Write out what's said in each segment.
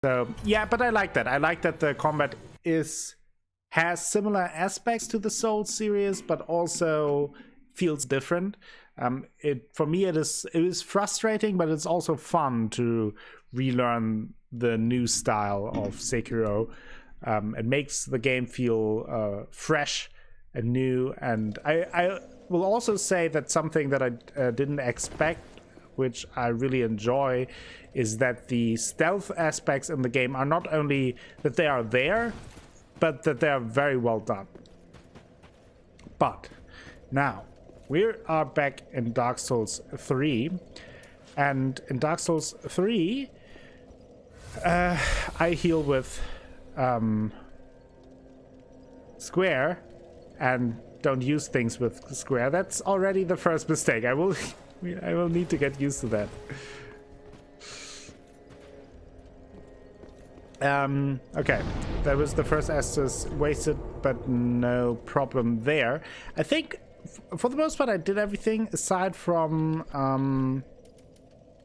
So yeah, but I like that. I like that the combat has similar aspects to the Souls series, but also feels different. For me it is frustrating, but it's also fun to relearn the new style of Sekiro. It makes the game feel fresh and new, and I will also say that something that I didn't expect, which I really enjoy, is that the stealth aspects in the game are not only that they are there, but that they are very well done. But now we are back in Dark Souls 3, and in Dark Souls 3 I heal with square and don't use things with square. That's already the first mistake. I will need to get used to that. Okay, that was the first Estus wasted, but no problem there. I think for the most part I did everything aside from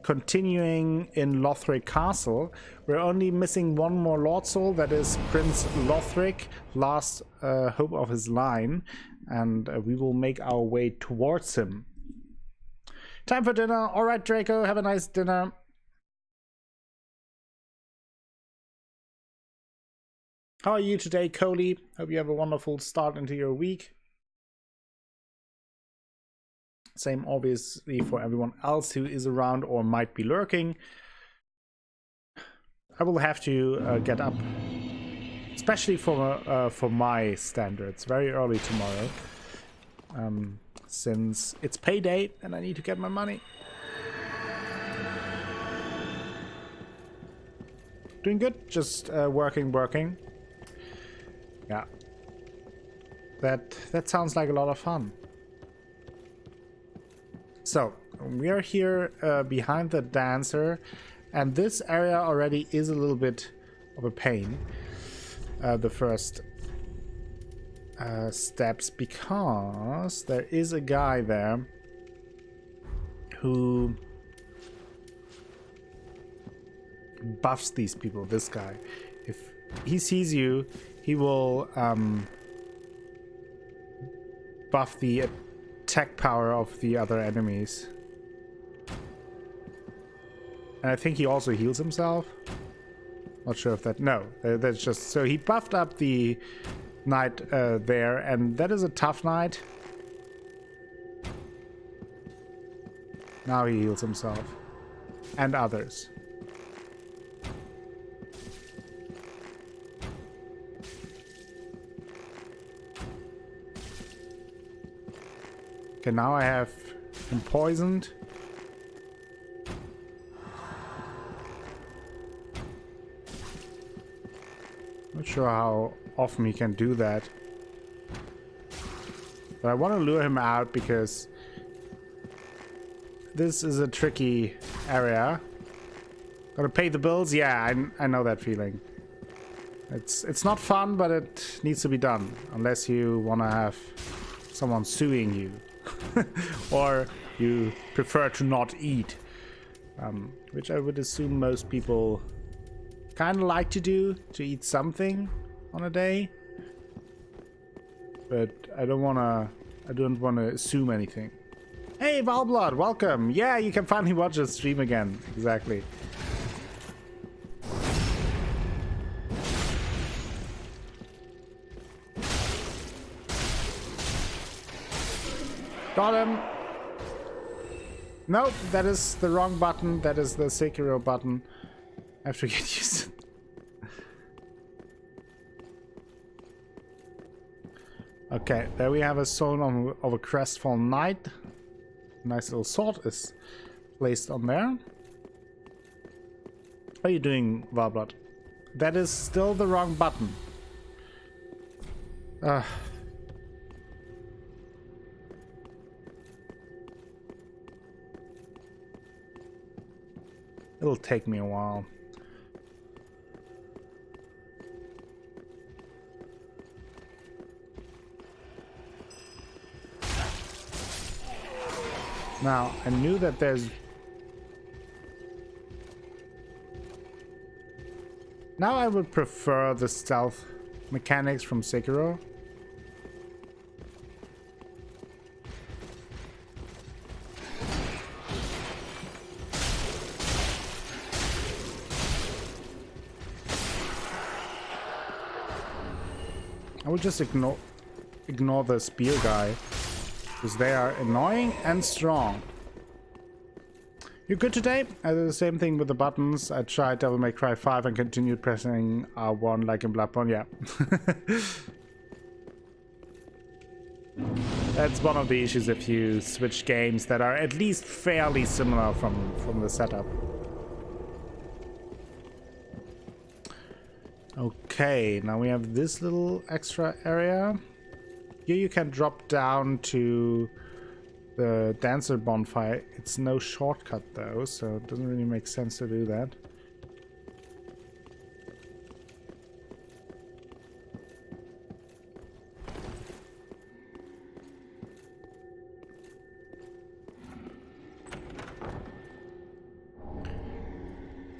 continuing in Lothric Castle. We're only missing one more Lord Soul, that is Prince Lothric, last hope of his line, and we will make our way towards him. Time for dinner. All right, Draco, have a nice dinner. How are you today, Coley? Hope you have a wonderful start into your week. Same obviously for everyone else who is around or might be lurking. I will have to get up, especially for my standards, very early tomorrow, since it's payday and I need to get my money. Doing good, just working. Yeah, that sounds like a lot of fun. So we are here behind the dancer, and this area already is a little bit of a pain, the first steps, because there is a guy there who buffs these people. This guy, if he sees you, he will buff the attack power of the other enemies. And I think he also heals himself. Not sure if that... No, that's just... So he buffed up the knight there, and that is a tough knight. Now he heals himself. And others. Okay, now I have him poisoned. Not sure how often he can do that. But I want to lure him out because this is a tricky area. Gotta pay the bills? Yeah, I know that feeling. It's not fun, but it needs to be done. Unless you want to have someone suing you. Or you prefer to not eat. Which I would assume most people kind of like to do, to eat something on a day. But I don't want to assume anything. Hey, Valblood, welcome. Yeah, you can finally watch the stream again. Exactly. Got him. Nope, that is the wrong button. That is the Sekiro button. I have to get used to it. Okay, there we have a soul of a crestfallen knight. Nice little sword is placed on there. How are you doing, Valblood? That is still the wrong button. It'll take me a while. Now, I knew that there's... Now I would prefer the stealth mechanics from Sekiro. I would just ignore the spear guy, because they are annoying and strong. You good today? I did the same thing with the buttons. I tried Devil May Cry 5 and continued pressing R1 like in Bloodborne. Yeah. That's one of the issues if you switch games that are at least fairly similar from the setup. Okay, now we have this little extra area. Here you can drop down to the dancer bonfire. It's no shortcut though, so it doesn't really make sense to do that.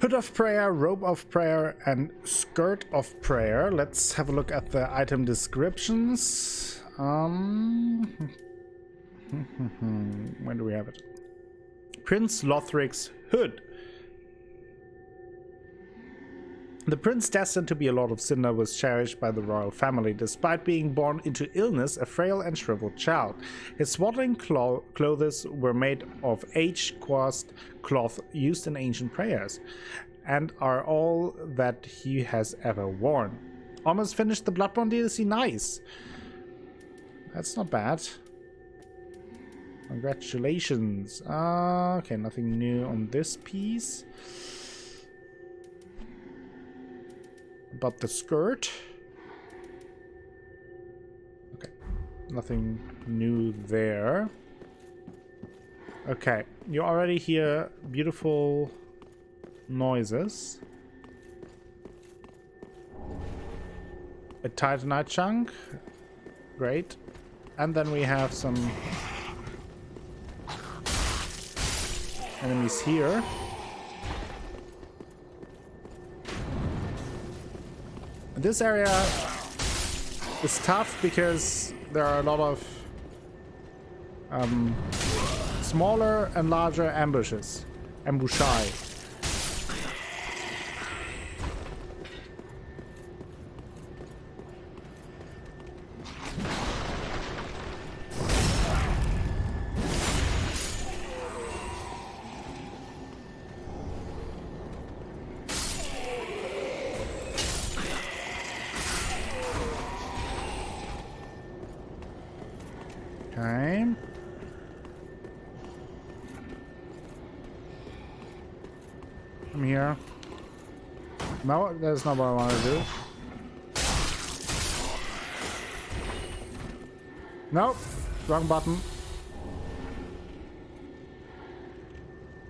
Hood of Prayer, Robe of Prayer, and Skirt of Prayer. Let's have a look at the item descriptions. When do we have it? Prince Lothric's Hood. The prince, destined to be a Lord of Cinder, was cherished by the royal family. Despite being born into illness, a frail and shriveled child, his swaddling clothes were made of age-coursed cloth used in ancient prayers, and are all that he has ever worn. Almost finished the Bloodborne DLC. Nice. That's not bad. Congratulations. Okay, nothing new on this piece. But the skirt. Okay, nothing new there. Okay, you already hear beautiful noises. A titanite chunk. Great. And then we have some enemies here. This area is tough because there are a lot of smaller and larger ambushes. Ambushai. Okay. I'm here. No, that's not what I want to do. Nope. Wrong button.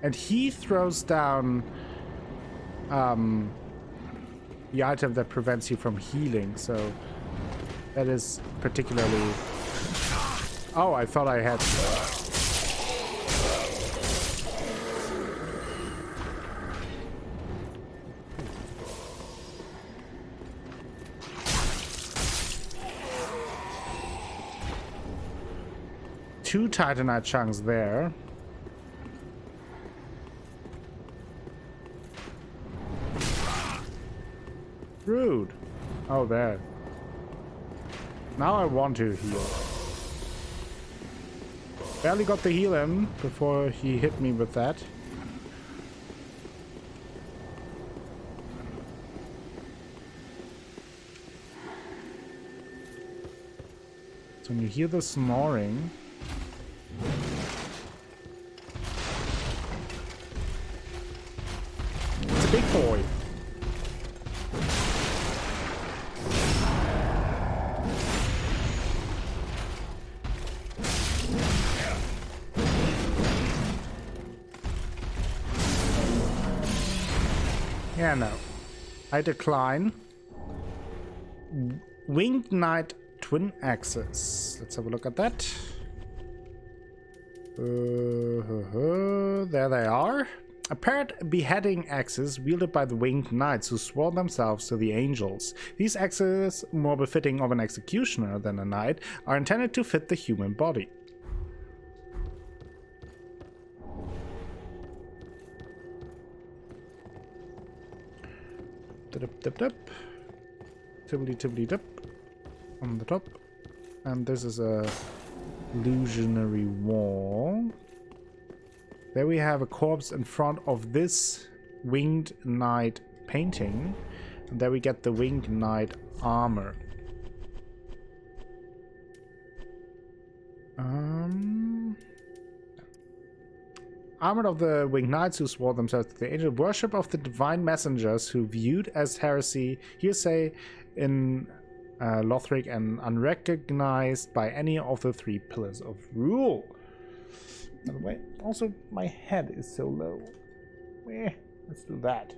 And he throws down the item that prevents you from healing, so that is particularly... Oh, I thought I had... Two titanite chunks there. Rude. Oh, there. Now I want to heal. Barely got the heal in before he hit me with that. So when you hear the snoring... It's a big boy. Yeah, no. I decline. Winged Knight Twin Axes. Let's have a look at that. There they are. A paired beheading axes wielded by the winged knights who swore themselves to the angels. These axes, more befitting of an executioner than a knight, are intended to fit the human body. Tibbly dip on the top. And this is a illusionary wall. There we have a corpse in front of this winged knight painting. And there we get the winged knight armor. Armored of the winged knights who swore themselves to the angel, worship of the divine messengers who viewed as heresy in Lothric and unrecognized by any of the 3 pillars of rule. By the way, also my head is so low. Let's do that.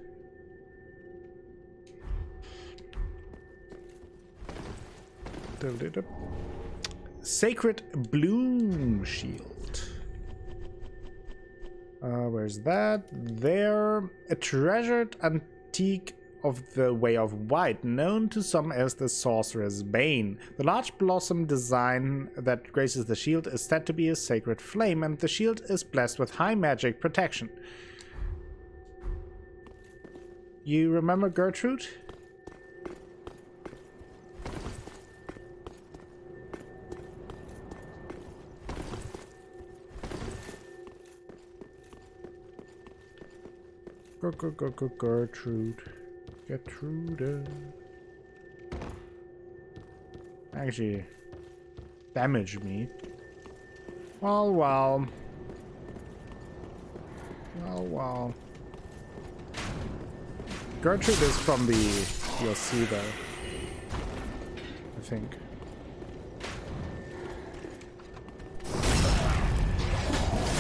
Sacred Bloom Shield. Where's that? There. A treasured antique of the Way of White, known to some as the Sorcerer's Bane. The large blossom design that graces the shield is said to be a sacred flame, and the shield is blessed with high magic protection. You remember Gertrude? Gertrude. Gertrude. Actually, damaged me. Well. Gertrude is from the DLC though, I think.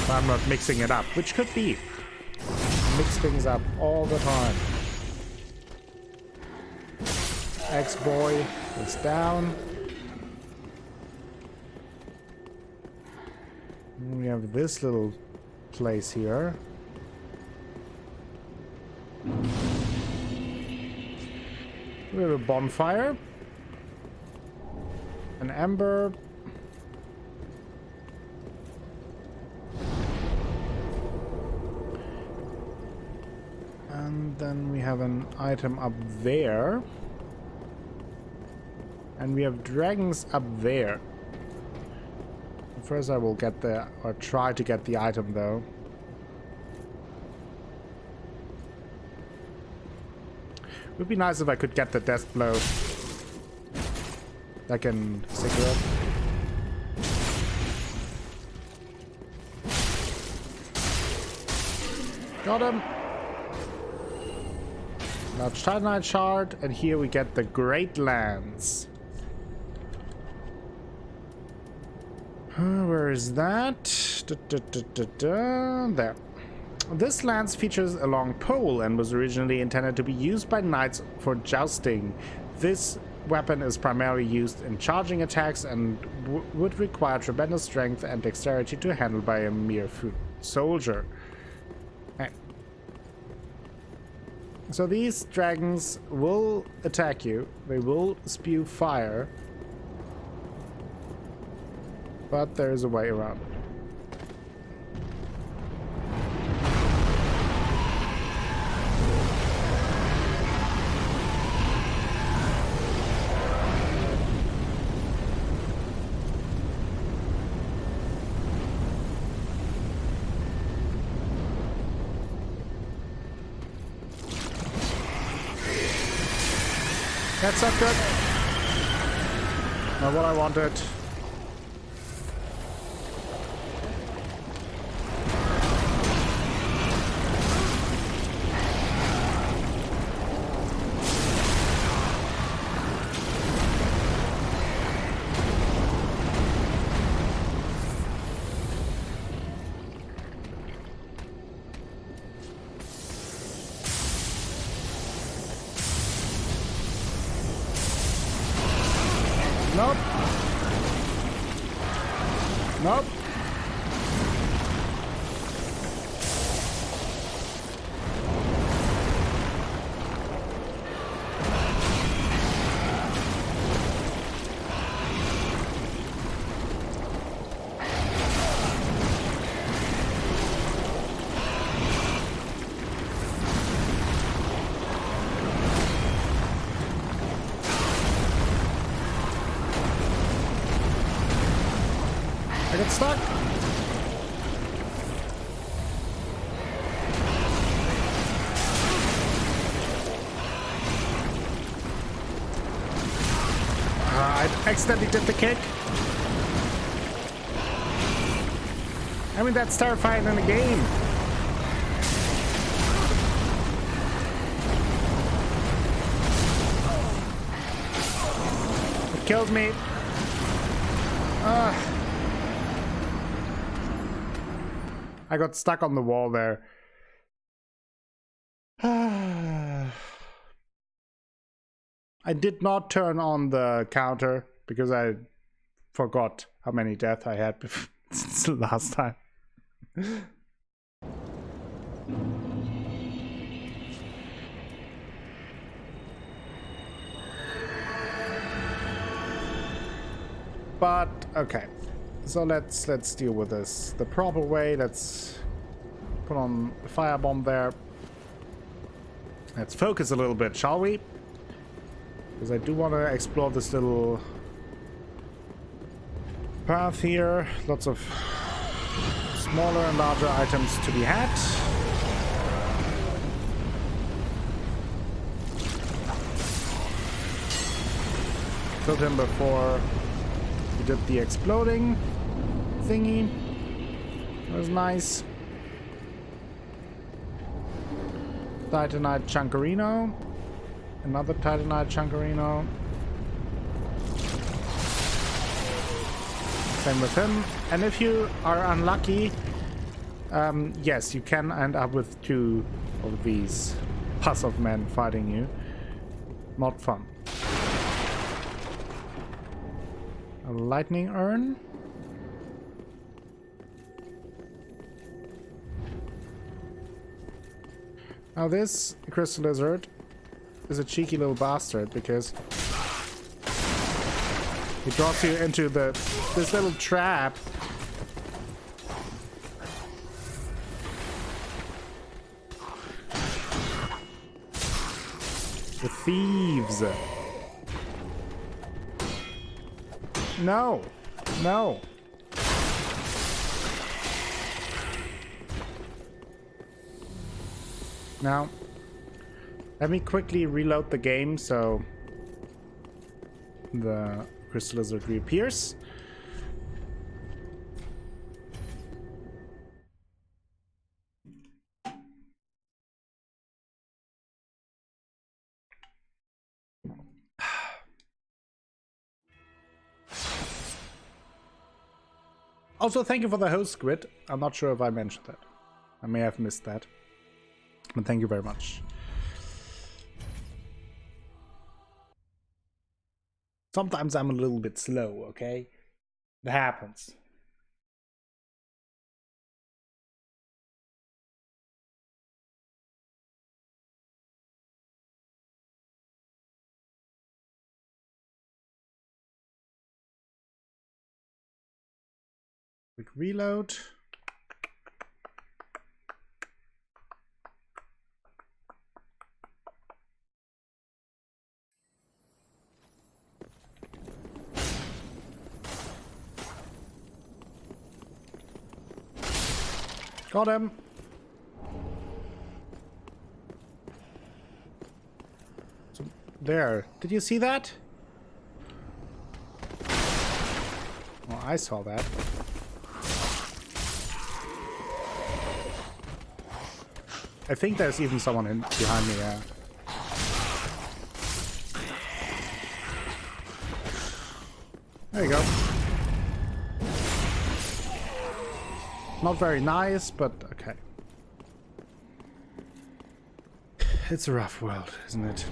If I'm not mixing it up, which could be. Mix things up all the time. Ex-boy is down. And we have this little place here. We have a bonfire. An ember. And then we have an item up there. And we have dragons up there. First I will get the, or try to get the item though. It would be nice if I could get the death blow. I can secure it. Got him. Large Titanite shard, and here we get the Great Lands. Where is that? There. This lance features a long pole and was originally intended to be used by knights for jousting. This weapon is primarily used in charging attacks and would require tremendous strength and dexterity to handle by a mere foot soldier. So these dragons will attack you. They will spew fire. But there is a way around it. That's not good. Not what I wanted. Nope. Nope. I got stuck. I accidentally did the kick. I mean, that's terrifying in a game. It killed me. I got stuck on the wall there. I did not turn on the counter because I forgot how many deaths I had since the last time. But okay, so let's deal with this the proper way. Let's put on the firebomb there. Let's focus a little bit, shall we? Because I do want to explore this little path here. Lots of smaller and larger items to be had. Killed him before he did the exploding thingy. That was nice. Titanite Chunkerino. Another Titanite Chunkerino. Same with him. And if you are unlucky, yes, you can end up with 2 of these puzzle men fighting you. Not fun. A lightning urn. Now this crystal lizard is a cheeky little bastard because he draws you into this little trap. The thieves. No. No. Now, let me quickly reload the game so the crystal lizard reappears. Also, thank you for the host grid. I'm not sure if I mentioned that. I may have missed that. But thank you very much. Sometimes I'm a little bit slow, okay? It happens. Quick reload. Got him. So, there. Did you see that? Well, I saw that. I think there's even someone behind me, yeah. There you go. Not very nice, but okay. It's a rough world, isn't it?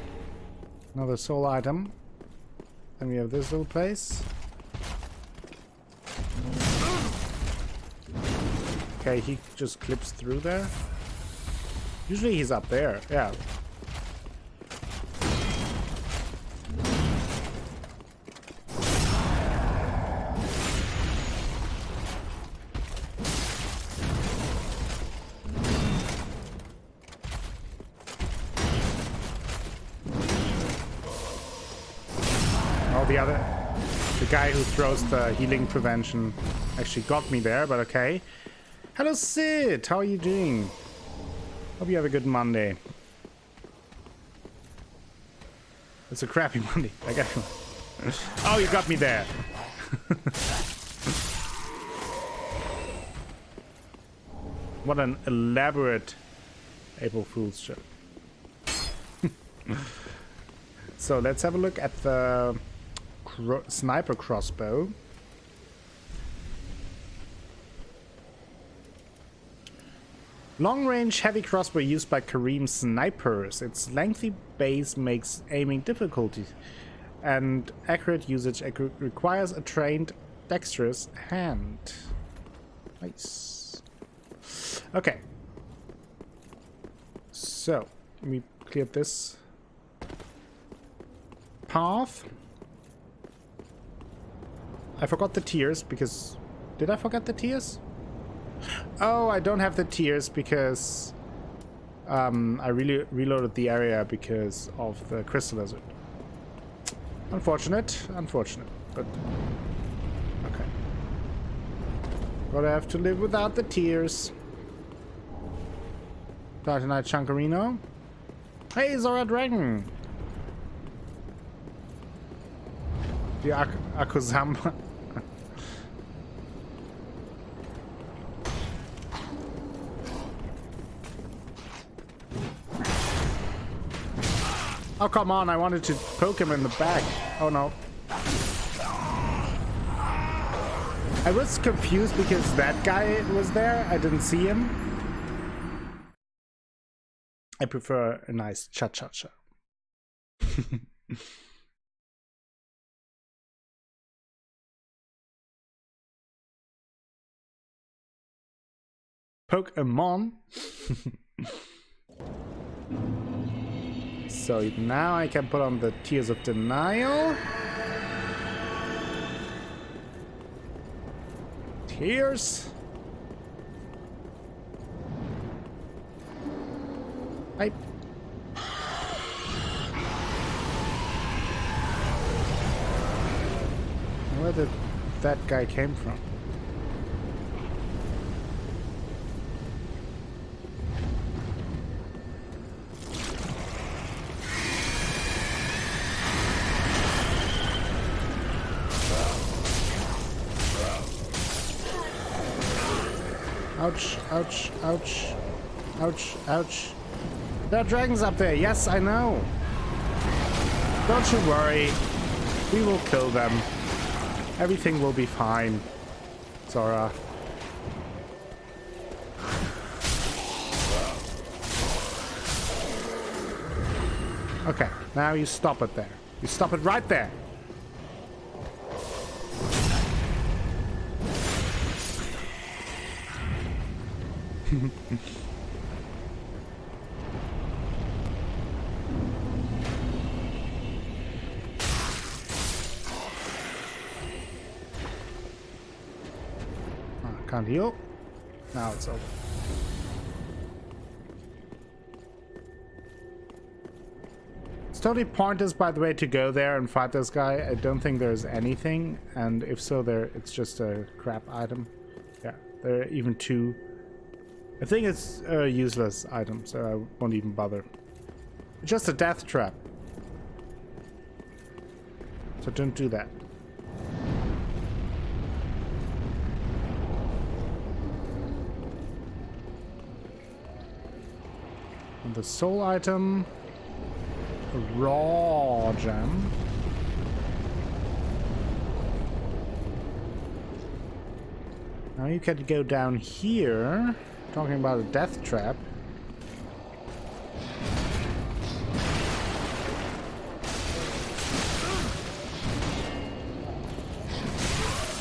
Another soul item. Then we have this little place. Okay, he just clips through there. Usually he's up there, yeah. Oh, the guy who throws the healing prevention actually got me there, but okay. Hello, Sid. How are you doing? Hope you have a good Monday. It's a crappy Monday. I got you. Oh, you got me there. What an elaborate April Fool's joke. So let's have a look at the sniper crossbow. Long-range heavy crossbow used by Kareem snipers. Its lengthy base makes aiming difficult, and accurate usage requires a trained, dexterous hand. Nice. Okay. So, we cleared this path. I forgot the tiers because... Did I forget the tiers? Oh, I don't have the tiers because I really reloaded the area because of the crystal lizard. Unfortunate, but okay. But I have to live without the tiers. Dark Knight Chunkarino. Hey, Zora Dragon. The Akosombo. Oh, come on, I wanted to poke him in the back. Oh, no. I was confused because that guy was there. I didn't see him. I prefer a nice cha-cha-cha. Pokemon. So now I can put on the Tears of Denial. Tears. Where did that guy came from? Ouch, ouch, ouch, ouch, ouch. There are dragons up there. Yes, I know. Don't you worry. We will kill them. Everything will be fine, Zora. Okay, now you stop it there. You stop it right there. Can't heal. Now it's over. It's totally pointless, by the way, to go there and fight this guy. I don't think there's anything, and if so, it's just a crap item. Yeah, there are even two. I think it's a useless item, so I won't even bother. It's just a death trap. So don't do that. And the soul item, a raw gem. Now you can go down here. Talking about a death trap.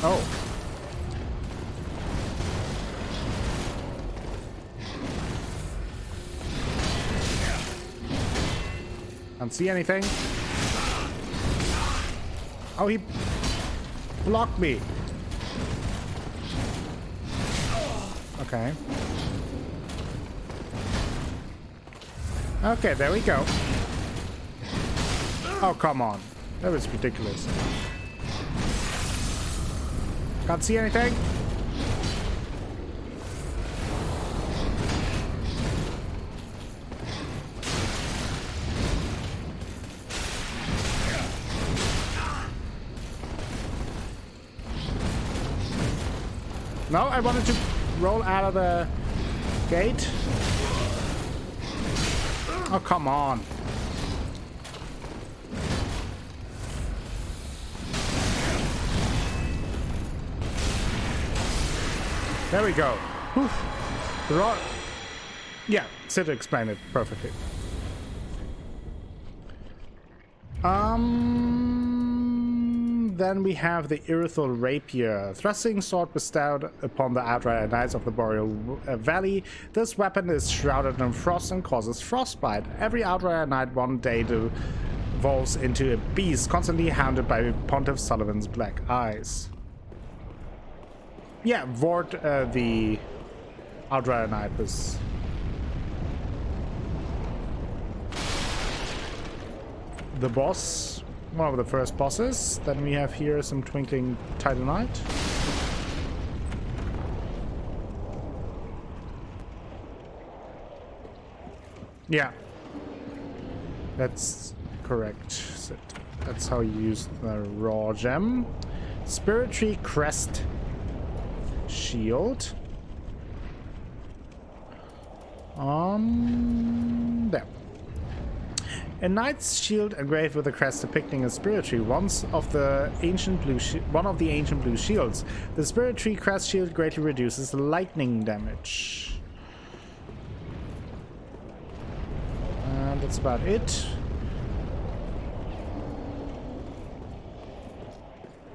Oh. Can't see anything. Oh, he blocked me. Okay. Okay, there we go. Oh, come on. That was ridiculous. Can't see anything. No, I wanted to roll out of the gate. Oh, come on. There we go. Whew. Yeah, Sid explained it perfectly. Then we have the Irithal Rapier, thrusting sword bestowed upon the Outrider Knights of the Boreal Valley. This weapon is shrouded in frost and causes frostbite. Every Outrider Knight one day evolves into a beast, constantly hounded by Pontiff Sullivan's black eyes. Yeah, Vord, the Outrider Knight was... the boss, one of the first bosses. Then we have here some Twinkling Titanite. Yeah, that's correct. That's how you use the raw gem. Spirit Tree Crest Shield. There. A knight's shield engraved with a crest depicting a spirit tree, one of the ancient blue shields. The spirit tree crest shield greatly reduces lightning damage. And that's about it.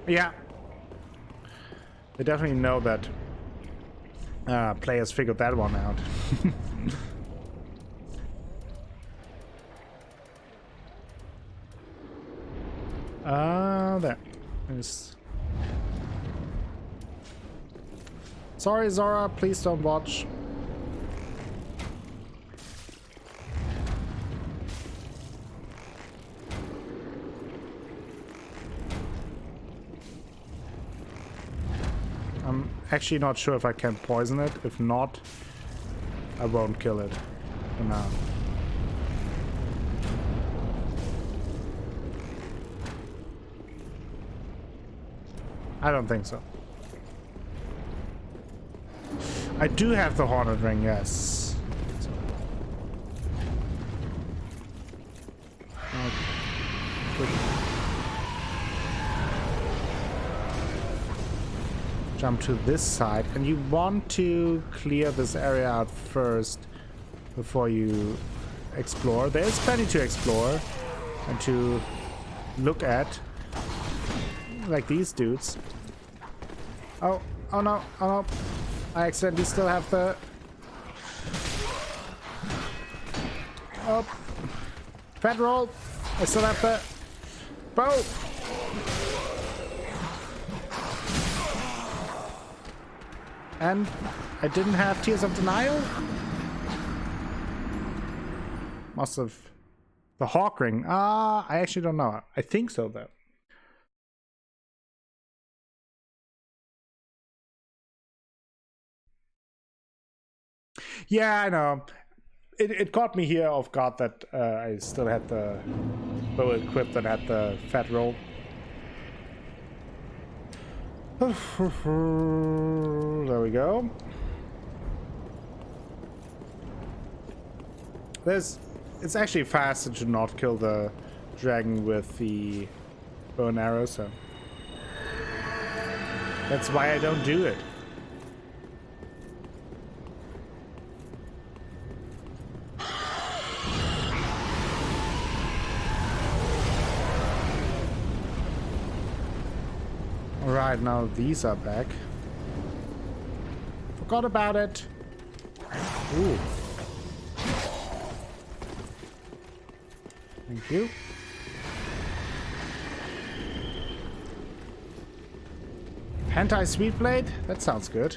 Yeah. They definitely know that players figured that one out. There. Sorry, Zora, please don't watch. I'm actually not sure if I can poison it. If not, I won't kill it for now. I don't think so. I do have the Hornet Ring, yes. So. Jump to this side, and you want to clear this area out first before you explore. There's plenty to explore and to look at. Like these dudes. Oh no, oh no. I accidentally still have the... Oh. Fat roll. I still have the... Bow. And I didn't have Tears of Denial? Must have... The Hawk Ring. I actually don't know. I think so, though. Yeah, I know. It caught me here off guard that I still had the bow equipped and had the fat roll. There we go. It's actually faster to not kill the dragon with the bow and arrow, so that's why I don't do it. Alright, now these are back. Forgot about it. Ooh. Thank you. Hentai Sweet Blade? That sounds good.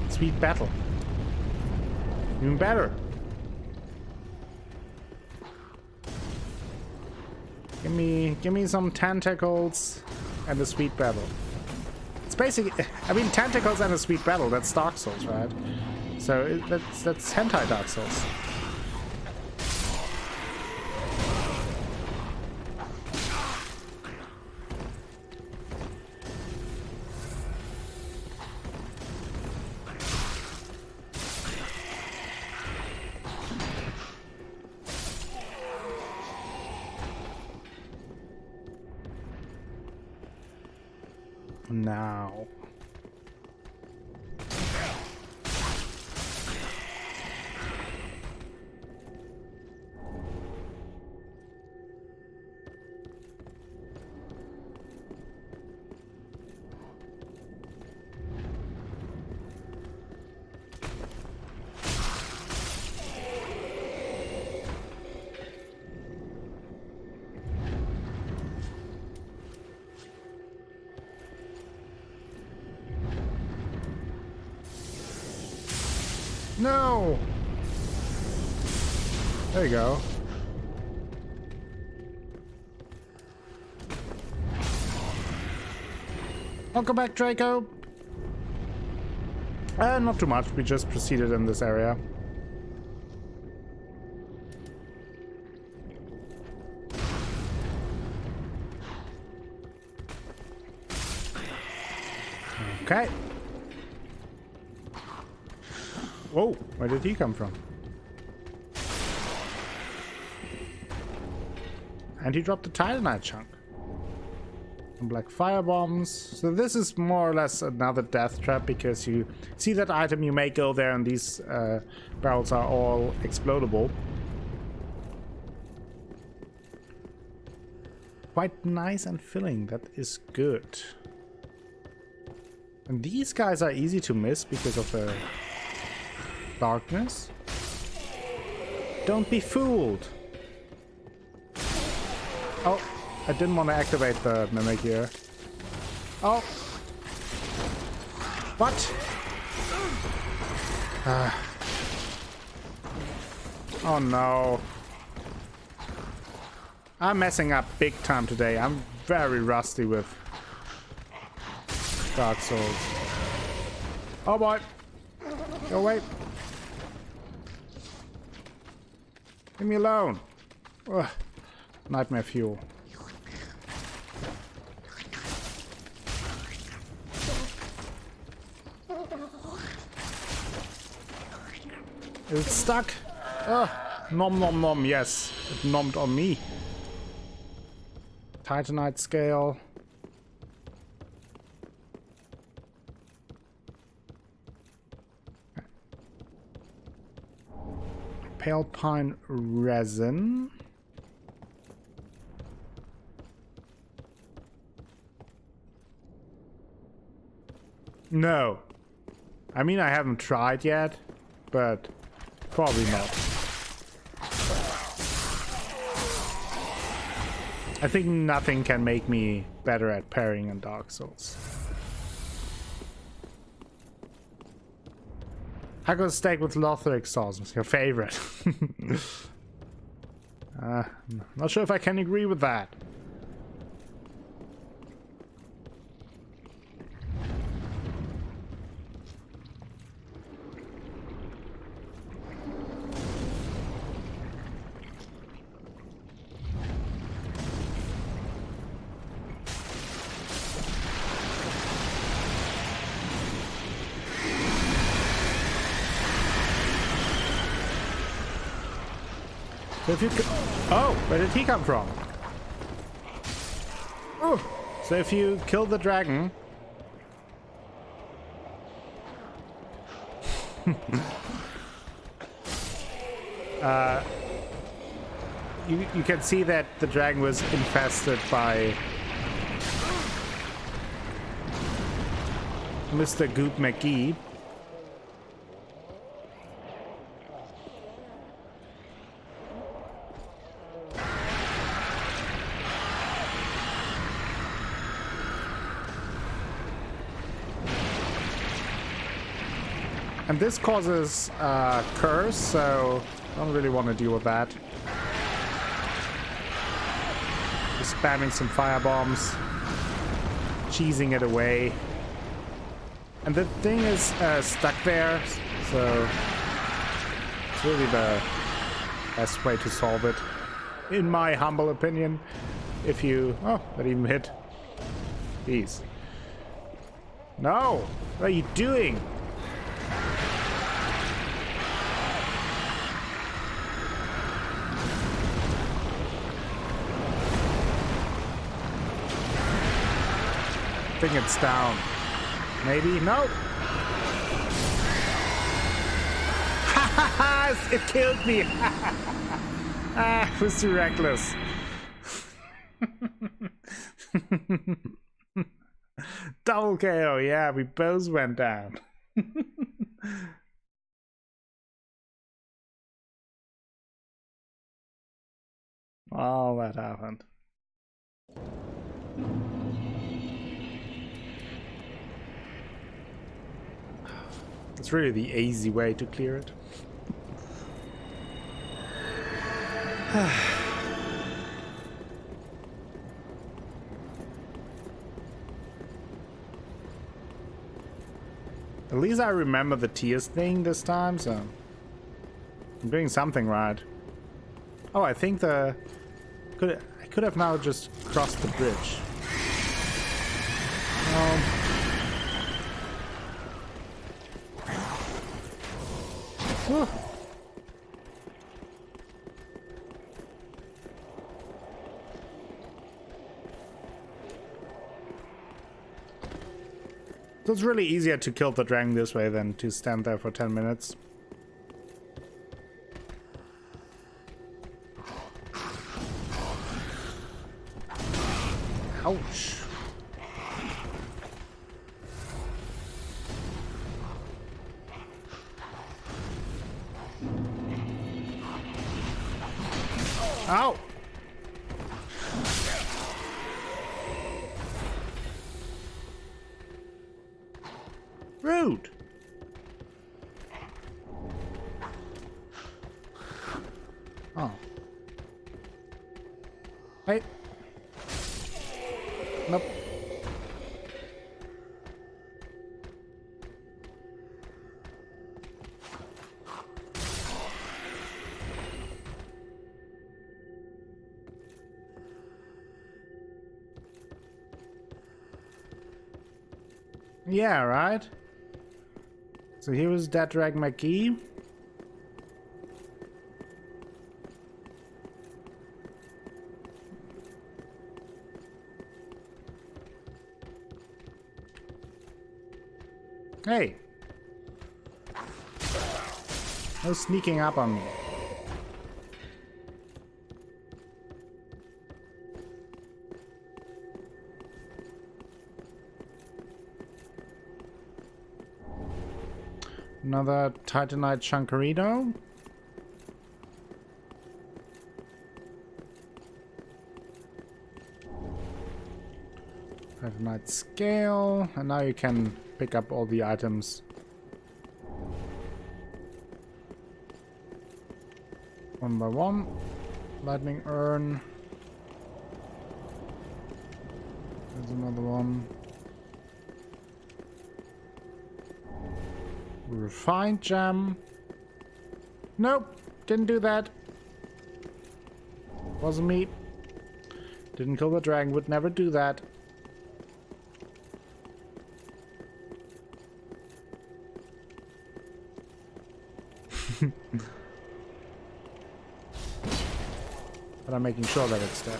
Sweet Battle. Even better. Give me some tentacles and a sweet battle. It's basically, I mean, tentacles and a sweet battle. That's Dark Souls, right? So that's hentai Dark Souls. Now. No! There you go. Welcome back, Draco! Not too much. We just proceeded in this area. Okay. Whoa, where did he come from? And he dropped a Titanite chunk. Some black fire bombs. So this is more or less another death trap, because you see that item, you may go there and these barrels are all explodable. Quite nice and filling, that is good. And these guys are easy to miss because of the darkness. Don't be fooled. Oh, I didn't want to activate the mimic here. Oh. What? Oh no. I'm messing up big time today. I'm very rusty with Dark Souls. Oh boy. Go away. Leave me alone. Ugh. Nightmare fuel. Is it stuck? Ugh. Nom nom nom, yes. It nommed on me. Titanite scale. Pale pine resin. No. I mean, I haven't tried yet, but probably not. I think nothing can make me better at parrying in Dark Souls. I got a steak with Lothric sauce. It's your favorite. Not sure if I can agree with that. If you oh, where did he come from? Oh, so if you kill the dragon, you can see that the dragon was infested by Mr. Goop McGee. And this causes curse, so I don't really want to deal with that. Just spamming some fire bombs, cheesing it away. And the thing is stuck there, so it's really the best way to solve it, in my humble opinion. If you... oh, that even hit. Jeez. No! What are you doing? think it's down. Maybe? No! It killed me! Ah, it was too reckless. Double KO, yeah, we both went down. Oh, that happened. It's really the easy way to clear it. At least I remember the tears thing this time, so I'm doing something right. Oh, I think I could have now just crossed the bridge. Whew. So it's really easier to kill the dragon this way than to stand there for 10 minutes. Ouch. Ow! Rude! Oh. Hey. Nope. Yeah, right? So here was that Dragon McGee. Hey! No sneaking up on me. Another Titanite Chunkerito. Titanite Scale. And now you can pick up all the items. One by one. Lightning Urn. There's another one. Refined gem. Nope, didn't do that. Wasn't me. Didn't kill the dragon, would never do that. But I'm making sure that it's dead.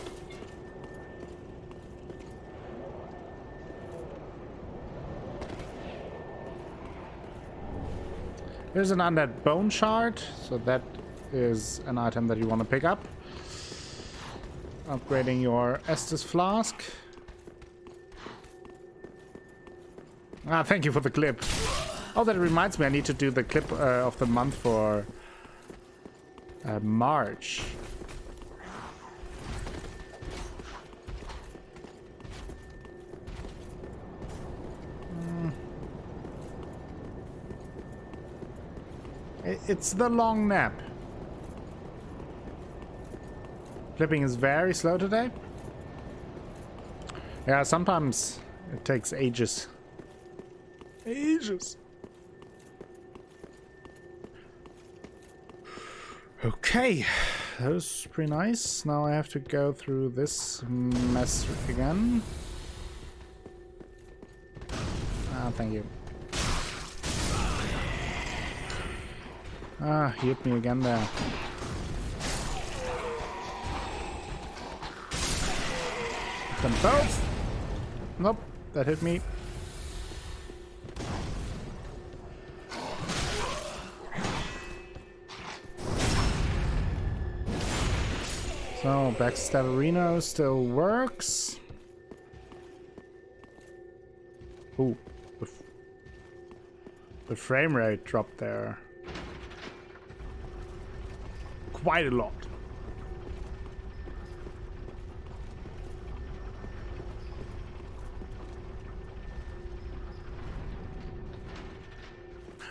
Here's an undead bone shard, so that is an item that you want to pick up. Upgrading your Estus flask. Ah, thank you for the clip. Oh, that reminds me, I need to do the clip of the month for March. It's the long nap. Clipping is very slow today. Yeah, sometimes it takes ages. Ages. Okay, that was pretty nice. Now I have to go through this mess again. Ah, thank you. Ah, he hit me again there. Hit them both. Nope, that hit me. So, Backstabberino still works. Ooh, the frame rate dropped there. Quite a lot.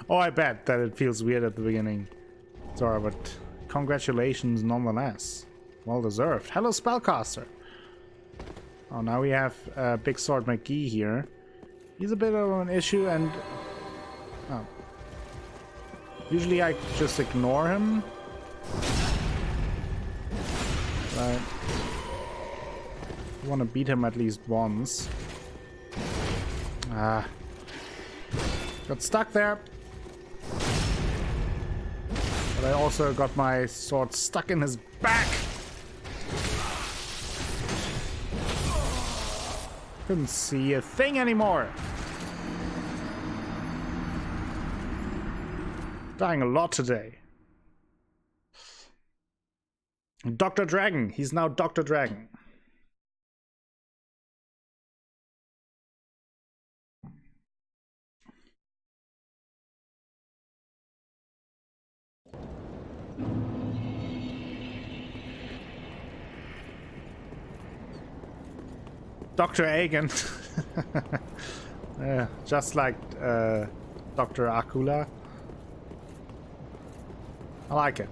Oh, I bet that it feels weird at the beginning. Sorry, but congratulations nonetheless. Well deserved. Hello, Spellcaster. Oh, now we have Big Sword McGee here. He's a bit of an issue, and oh. Usually I just ignore him. But I want to beat him at least once. Ah. Got stuck there. But I also got my sword stuck in his back. Couldn't see a thing anymore. Dying a lot today. Dr. Dragon. He's now Dr. Dragon. Dr. Agen. Just like Dr. Akula. I like it.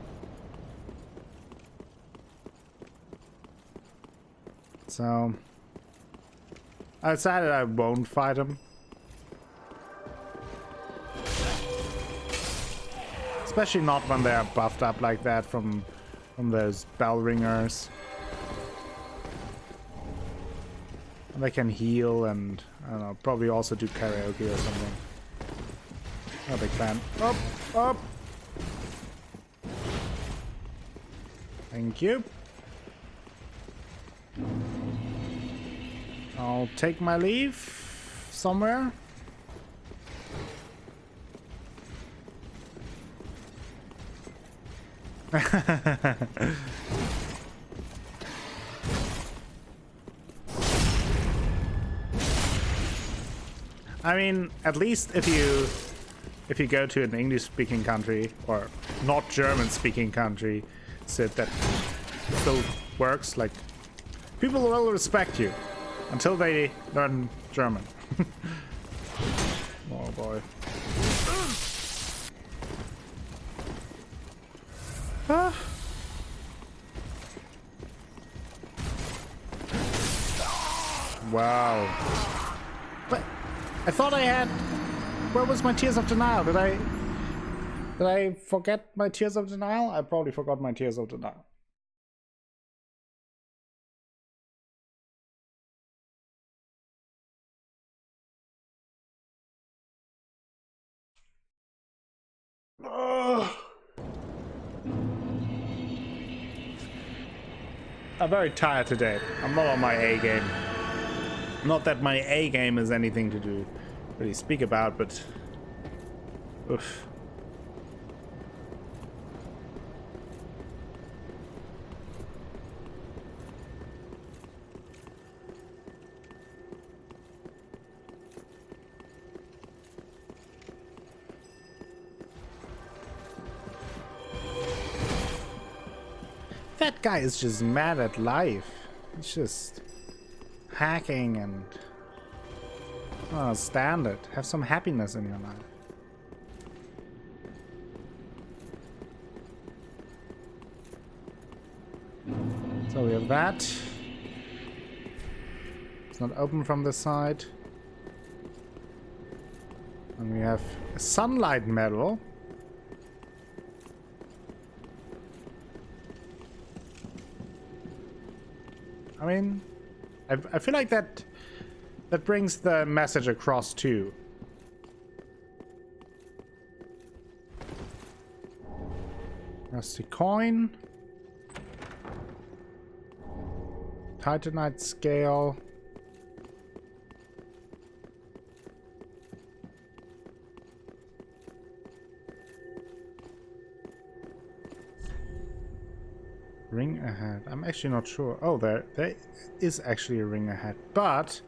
So I decided I won't fight him. Especially not when they are buffed up like that from those bell ringers. And they can heal and, I don't know, probably also do karaoke or something. Not a big fan. Up, up. Thank you. I'll take my leave somewhere. I mean, at least if you go to an English-speaking country or not German-speaking country, so that still works. Like, people will respect you until they learn German. Oh boy. Ah. Wow. But I thought I had... Where was my Tears of Denial? Did I forget my Tears of Denial? I probably forgot my Tears of Denial. I'm very tired today. I'm not on my A game. Not that my A game is anything to do really speak about, but oof. That guy is just mad at life. He's just hacking and... Oh, stand it. Have some happiness in your life. So we have that. It's not open from this side. And we have a sunlight medal. I mean, I feel like that brings the message across too. There's the coin. Titanite scale. ahead? I'm actually not sure. Oh, there is actually a ring ahead, but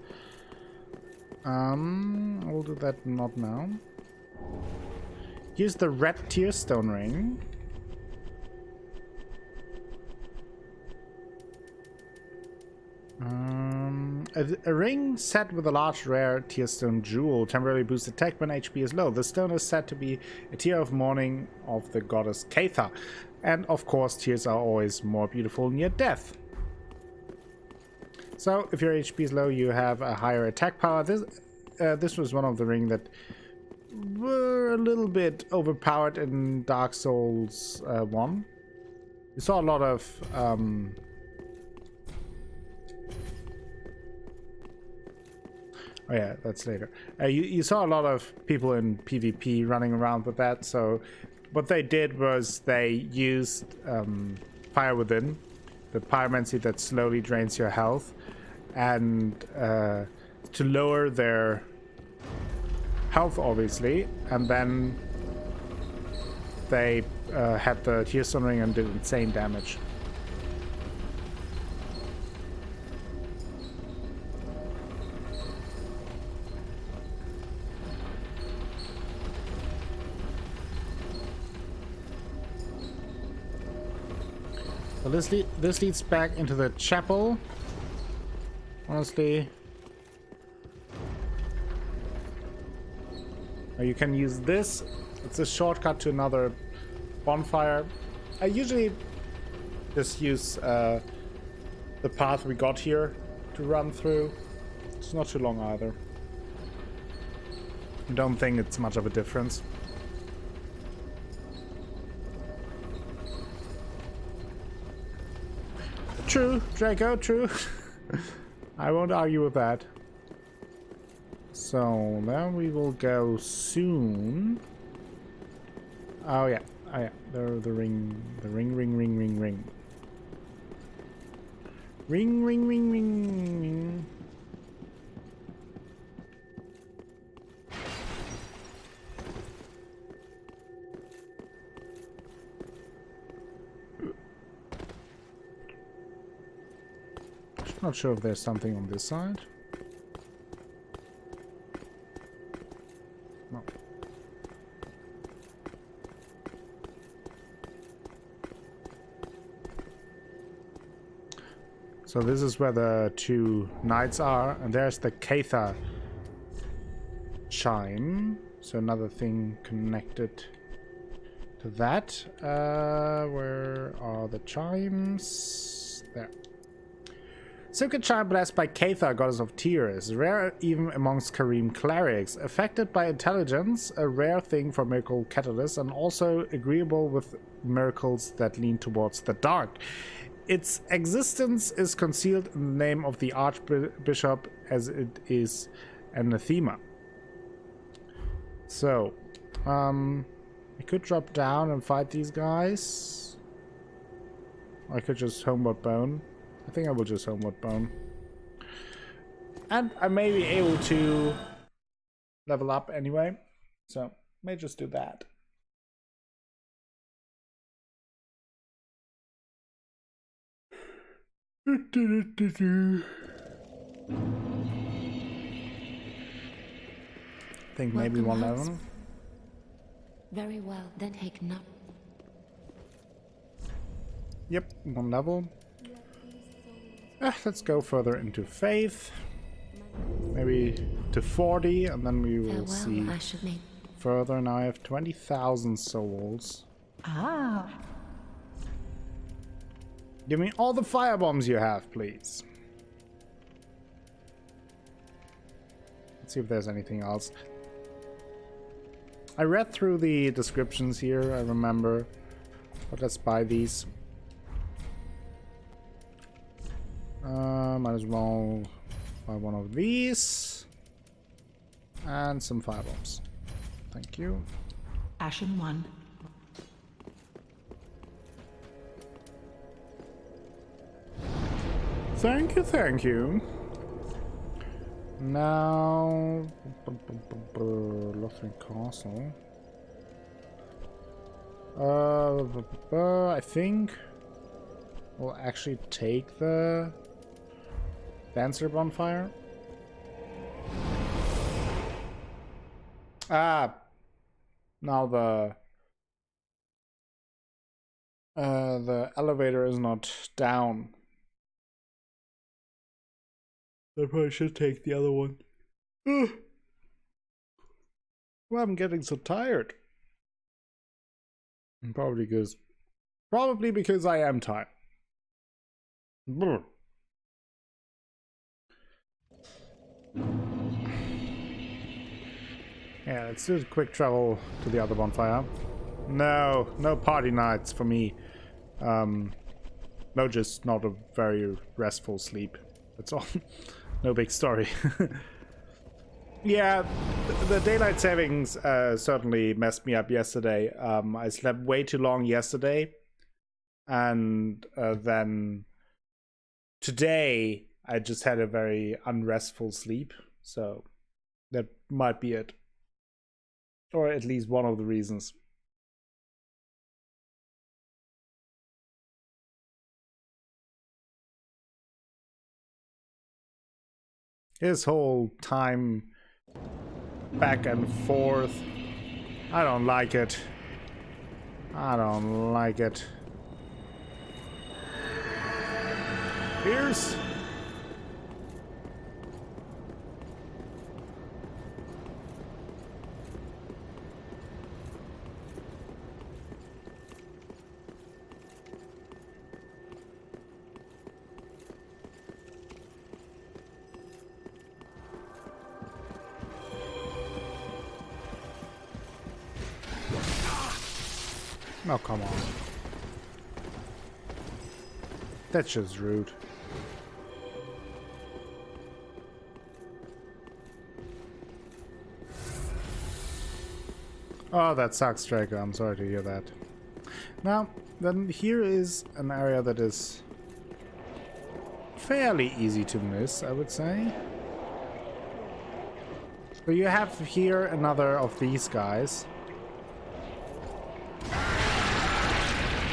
we'll do that not now. Here's the red tearstone ring. A ring set with a large rare tearstone jewel temporarily boosts attack when HP is low. The stone is said to be a tear of mourning of the goddess Catha. And of course, tears are always more beautiful near death. So if your HP is low, you have a higher attack power. This was one of the rings that were a little bit overpowered in Dark Souls 1. You saw a lot of oh yeah, that's later. You saw a lot of people in PvP running around with that, so what they did was they used Fire Within, the pyromancy that slowly drains your health, and to lower their health, obviously, and then they had the Tearstone Ring and did insane damage. So this leads back into the chapel. Honestly, you can use this. It's a shortcut to another bonfire. I usually just use the path we got here to run through. It's not too long either. I don't think it's much of a difference. True, Draco, true. I won't argue with that. So then we will go soon. Oh yeah, the ring, ring. Ring. Not sure if there's something on this side. No. So this is where the two knights are, and there's the Catha chime. So another thing connected to that. Where are the chimes? There. Sacred chime blessed by Catha, goddess of tears, rare even amongst Karim clerics, affected by intelligence, a rare thing for miracle catalysts, and also agreeable with miracles that lean towards the dark. Its existence is concealed in the name of the Archbishop, as it is anathema. So, I could drop down and fight these guys. I could just homeward bone. I think I will just homeward bone. And I may be able to level up anyway. So, may just do that. I think maybe one level. Very well, then take no. Yep, one level. Let's go further into faith. Maybe to 40, and then we will see further. Now I have 20,000 souls. Ah. Give me all the fire bombs you have, please. Let's see if there's anything else. I read through the descriptions here, I remember. But let's buy these. Might as well buy one of these. And some fire bombs. Thank you. Ashen 1. Thank you, thank you. Now, Lothric Castle. I think We'll actually take the dancer bonfire. Ah, now the elevator is not down. I probably should take the other one. Well, I'm getting so tired. Probably because I am tired. Brr. Yeah, let's do a quick travel to the other bonfire. No party nights for me. No, just not a very restful sleep. That's all. No big story. Yeah, the daylight savings certainly messed me up yesterday. I slept way too long yesterday. And then today I just had a very unrestful sleep. So that might be it. Or at least one of the reasons. His whole time back and forth. I don't like it. I don't like it. Pierce? Oh, come on. That's just rude. Oh, that sucks, Draco. I'm sorry to hear that. Now, then here is an area that is fairly easy to miss, I would say. So you have here another of these guys.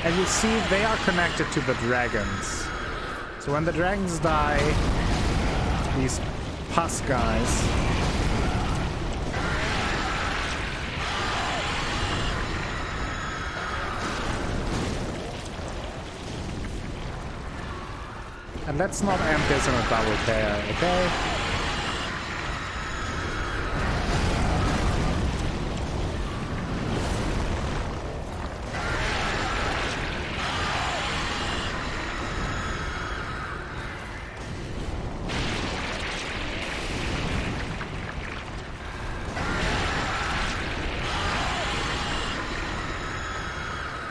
And you see they are connected to the dragons. So when the dragons die, these pus guys and let's not end this in a double pair, okay?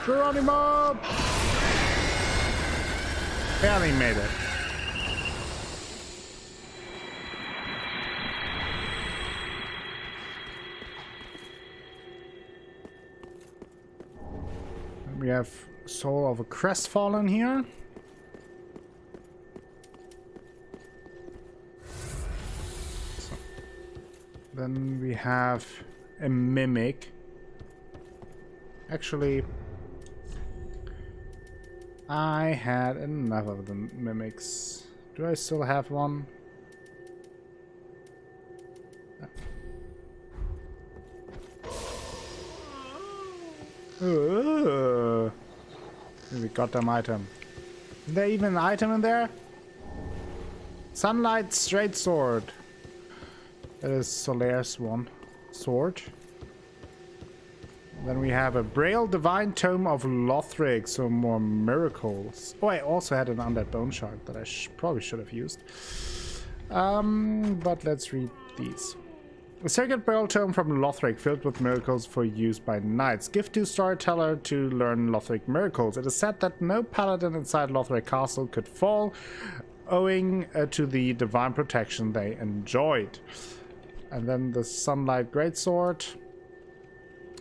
Geronimo! Barely made it. We have Soul of a Crestfallen here. So, then we have a Mimic. Actually, I had enough of the Mimics. Do I still have one? We got them item. Is there even an item in there? Sunlight Straight Sword. That is Solaire's one. Sword. Then we have a Braille Divine Tome of Lothric, so more miracles. Oh, I also had an Undead Bone Shard that I probably should have used. But let's read these. A sacred Braille Tome from Lothric filled with miracles for use by knights. Gift to Storyteller to learn Lothric miracles. It is said that no paladin inside Lothric Castle could fall, owing to the divine protection they enjoyed. And then the Sunlight Greatsword.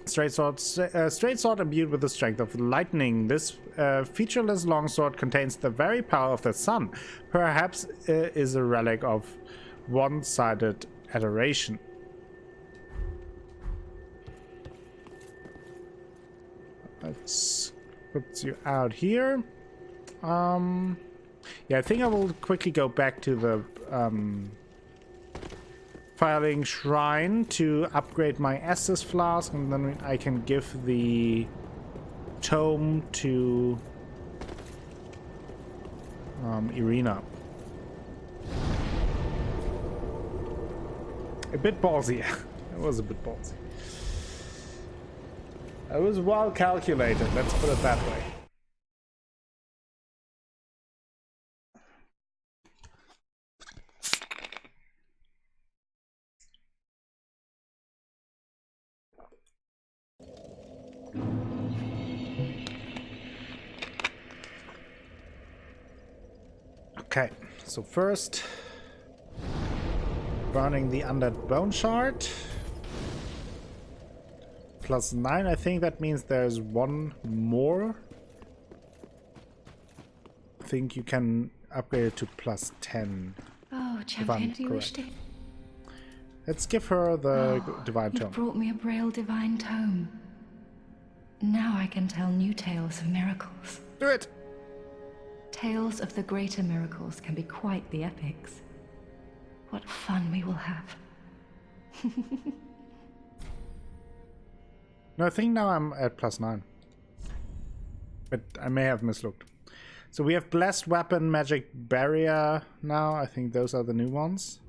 Straight sword imbued with the strength of lightning. This featureless longsword contains the very power of the sun. Perhaps is a relic of one-sided adoration. Let's put you out here. Yeah, I think I will quickly go back to the Firelink Shrine to upgrade my Estus Flask, and then I can give the tome to Irina. A bit ballsy. It was a bit ballsy. It was well calculated, let's put it that way. Okay, so first, burning the undead bone shard. +9, I think that means there's one more. I think you can upgrade it to +10. Oh, champion, do you wish to? Let's give her the divine You've tome. brought me a Braille divine tome. Now I can tell new tales of miracles. Do it! Tales of the greater miracles can be quite the epics. What fun we will have. No, I think now I'm at +9. But I may have mislooked. So we have Blessed Weapon, Magic Barrier now. I think those are the new ones.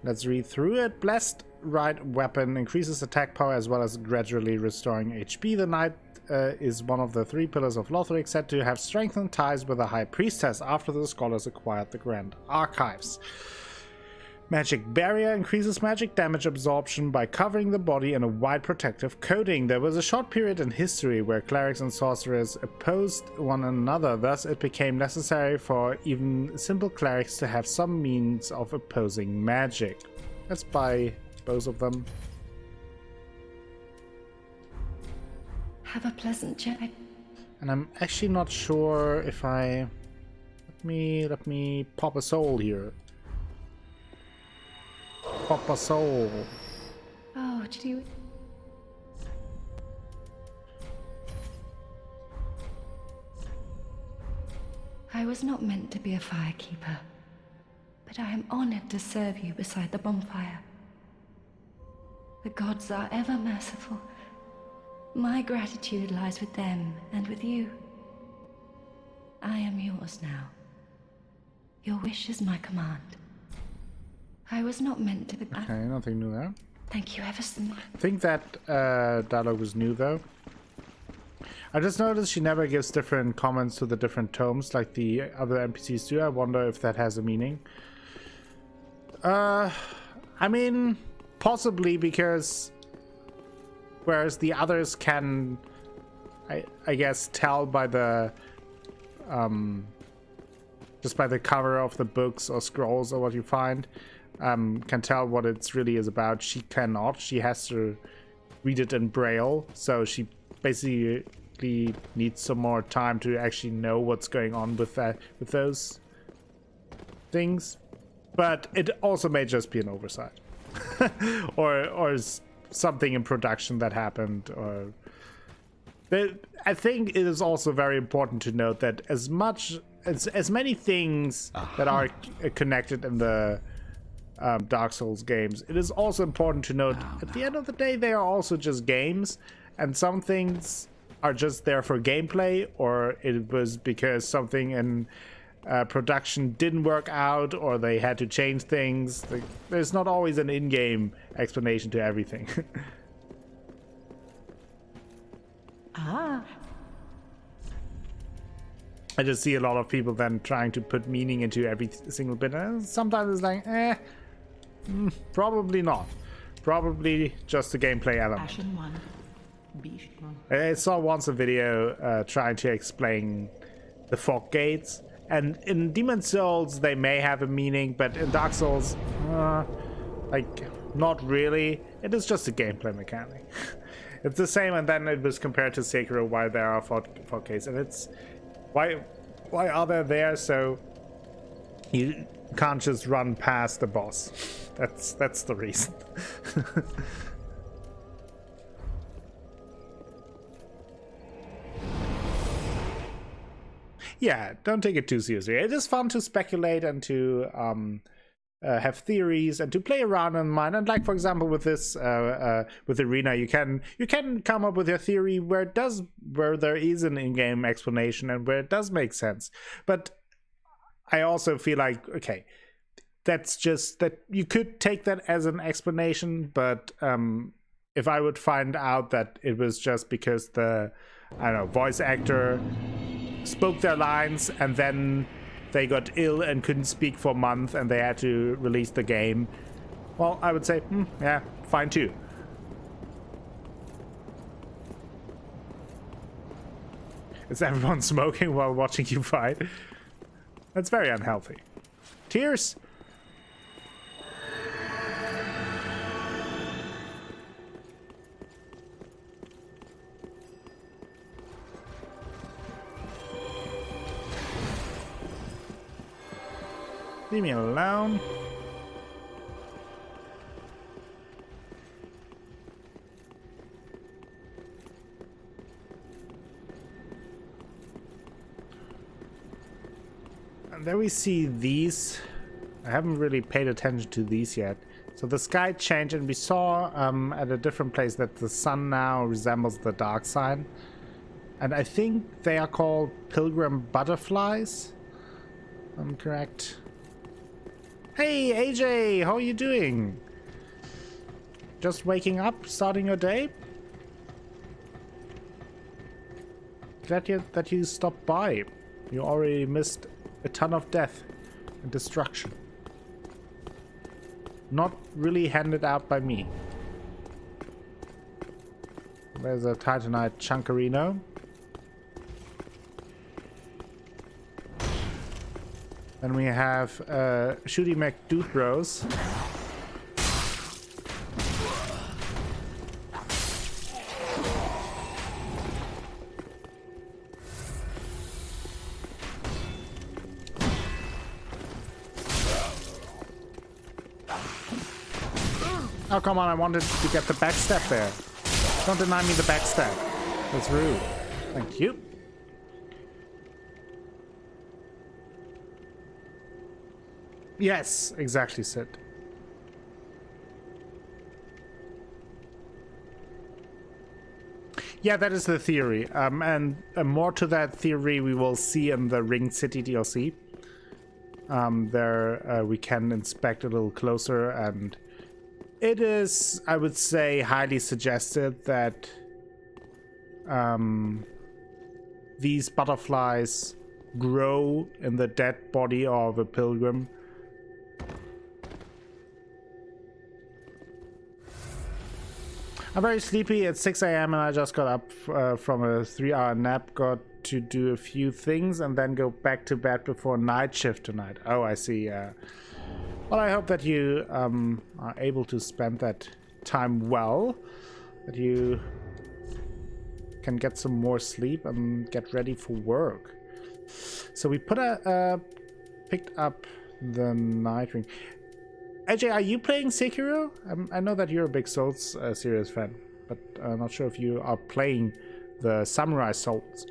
Let's read through it. Blessed Right Weapon increases attack power as well as gradually restoring HP. The Knight is one of the 3 pillars of Lothric, said to have strengthened ties with the High Priestess after the scholars acquired the Grand Archives. Magic Barrier increases magic damage absorption by covering the body in a wide protective coating. There was a short period in history where clerics and sorcerers opposed one another, thus it became necessary for even simple clerics to have some means of opposing magic. Let's buy both of them. Have a pleasant journey. And I'm actually not sure if I... Let me pop a soul here. Pop a soul. Oh, did you... I was not meant to be a firekeeper, but I am honored to serve you beside the bonfire. The gods are ever merciful. My gratitude lies with them and with you. I am yours now. Your wish is my command. I was not meant to be... Okay, nothing new there. Thank you ever so much. I think that dialogue was new though. I just noticed she never gives different comments to the different tomes like the other NPCs do. I wonder if that has a meaning. I mean, possibly, because whereas the others can, I guess, tell by the just by the cover of the books or scrolls or what you find, can tell what it really is about. She cannot. She has to read it in Braille, so she basically needs some more time to actually know what's going on with that, with those things. But it also may just be an oversight, or something in production that happened. Or I think it is also very important to note that as many things that are connected in the Dark Souls games, it is also important to note at the end of the day they are also just games, and some things are just there for gameplay, or it was because something in production didn't work out, or they had to change things. There's not always an in-game explanation to everything. Ah. I just see a lot of people then trying to put meaning into every single bit, and sometimes it's like, probably not. Probably just a gameplay element. Ashen one. I saw once a video trying to explain the fog gates, and in Demon Souls they may have a meaning, but in Dark Souls, like, not really. It is just a gameplay mechanic. It's the same, and then it was compared to Sekiro, why there are fog gates, and it's why are they there? So you can't just run past the boss. That's the reason. yeah, don't take it too seriously. It is fun to speculate and to have theories and to play around in mind. And like, for example, with this with Arena, you can come up with your theory where there is an in-game explanation and where it does make sense. But I also feel like, okay, that's just that you could take that as an explanation, but if I would find out that it was just because the, I don't know, voice actor spoke their lines and then they got ill and couldn't speak for a month and they had to release the game, well, I would say, yeah, fine too. Is everyone smoking while watching you fight? That's very unhealthy. Tears! Leave me alone. And there we see these. I haven't really paid attention to these yet. So the sky changed, and we saw at a different place that the sun now resembles the dark side. And I think they are called pilgrim butterflies. I'm correct. Hey AJ, how are you doing? Just waking up, starting your day? Glad that you stopped by. You already missed a ton of death and destruction. Not really handed out by me. There's a Titanite Chunkerino. Then we have Shooty McDude Bros. Oh, come on, I wanted to get the backstab there. Don't deny me the backstab. That's rude. Thank you. Yes, exactly, Sid. Yeah, that is the theory. And more to that theory we will see in the Ring City DLC. There we can inspect a little closer, and it is, I would say, highly suggested that these butterflies grow in the dead body of a pilgrim. I'm very sleepy. It's 6 a.m. and I just got up from a 3-hour nap, got to do a few things and then go back to bed before night shift tonight. Oh, I see. Well, I hope that you are able to spend that time well, that you can get some more sleep and get ready for work. So we picked up the Night Ring. AJ, are you playing Sekiro? I know that you're a big Souls series fan, but I'm not sure if you are playing the Samurai Souls.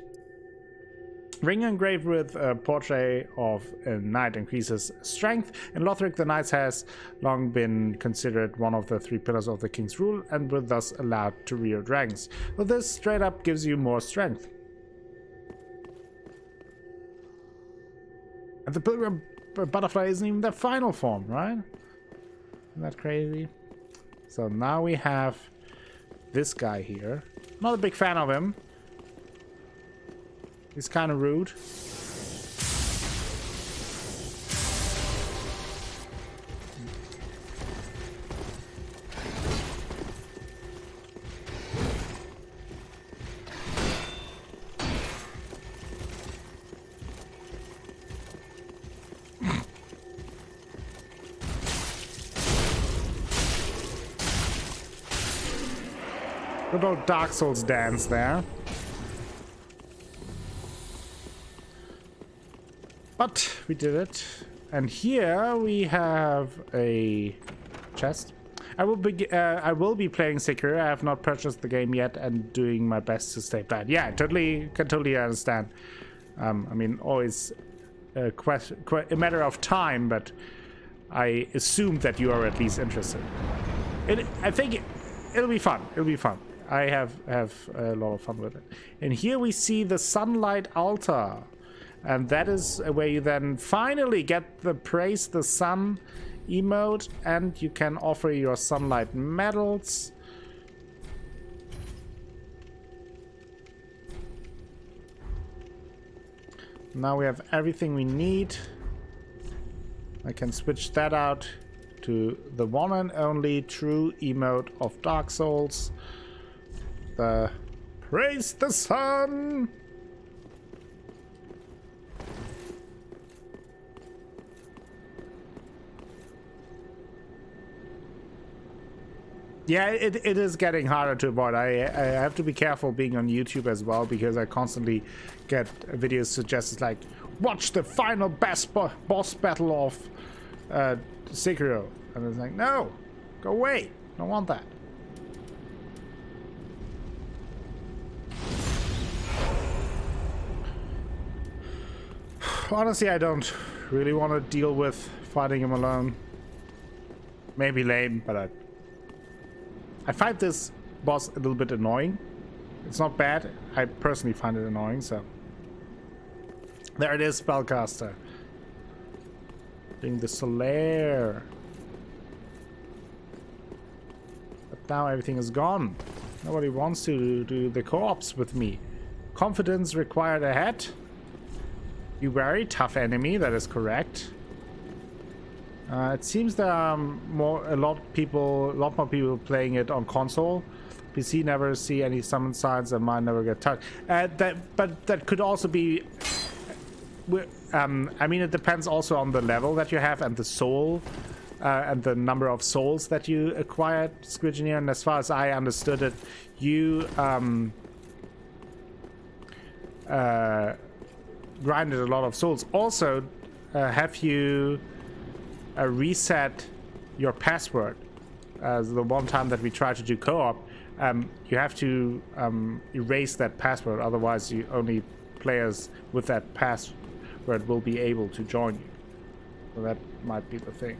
Ring engraved with a portrait of a knight increases strength. In Lothric, the knight has long been considered one of the 3 pillars of the king's rule and were thus allowed to rear dragons. So this straight up gives you more strength. And the pilgrim butterfly isn't even the final form, right? Isn't that crazy? So now we have this guy here. Not a big fan of him. He's kind of rude. Good old Dark Souls dance there. But we did it. And here we have a chest. I will be playing Sekiro. I have not purchased the game yet and doing my best to stay bad. Yeah, I can totally understand. I mean, always a matter of time, but I assumed that you are at least interested. I think it'll be fun. It'll be fun. I have a lot of fun with it. And here we see the sunlight altar. And that is where you then finally get the praise the sun emote, and you can offer your sunlight medals. Now we have everything we need. I can switch that out to the one and only true emote of Dark Souls. The praise the sun. Yeah, it is getting harder to avoid. I have to be careful being on YouTube as well, because I constantly get videos suggested like, watch the final boss battle of Sekiro. And it's like, no, go away. I don't want that. Honestly, I don't really want to deal with fighting him alone. Maybe lame, but I find this boss a little bit annoying. It's not bad. I personally find it annoying, so. There it is, Spellcaster. Doing the Solaire. But now everything is gone. Nobody wants to do the co-ops with me. Confidence required ahead. You very tough enemy, that is correct. It seems there are a lot more people playing it on console. PC never see any summon signs, and mine never get touched. But that could also be. I mean, it depends also on the level that you have and the soul, and the number of souls that you acquired, Squidgeneer. And as far as I understood it, you grinded a lot of souls. Also, have you reset your password? The one time that we tried to do co-op, you have to erase that password, otherwise only players with that password will be able to join you. So that might be the thing.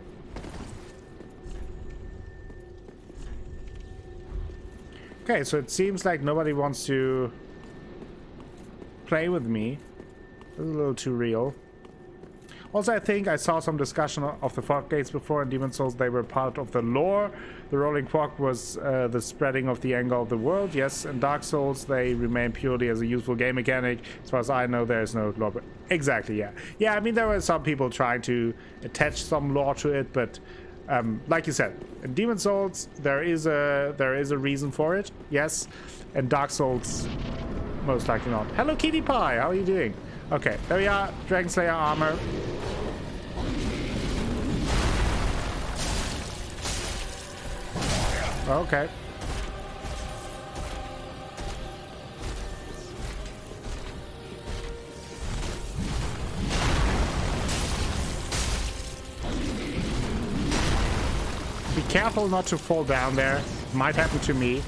Okay, so it seems like nobody wants to play with me. This is a little too real. Also, I think I saw some discussion of the fog gates before in Demon's Souls. They were part of the lore. The rolling fog was the spreading of the anger of the world. Yes, in Dark Souls, they remain purely as a useful game mechanic. As far as I know, there is no lore. Exactly, yeah. Yeah, I mean, there were some people trying to attach some lore to it, but like you said, in Demon's Souls, there is a reason for it. Yes, in Dark Souls, most likely not. Hello, Kitty Pie. How are you doing? Okay, there we are. Dragonslayer Armour. Okay. Be careful not to fall down there. It might happen to me.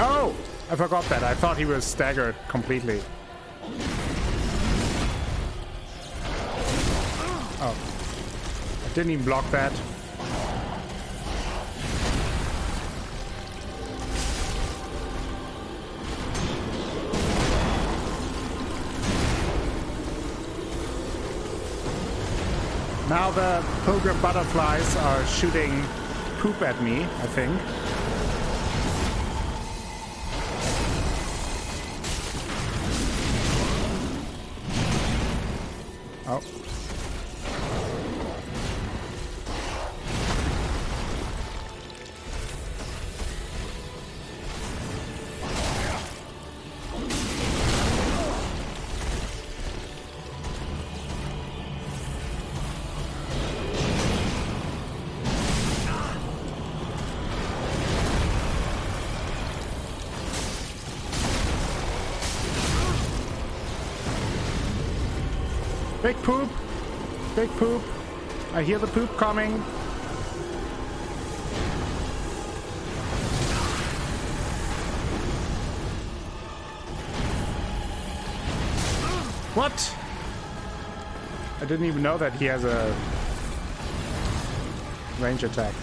Oh! I forgot that. I thought he was staggered completely. Oh. I didn't even block that. Now the pilgrim butterflies are shooting poop at me, I think. Oh. Big poop. Big poop. I hear the poop coming. What? I didn't even know that he has a range attack.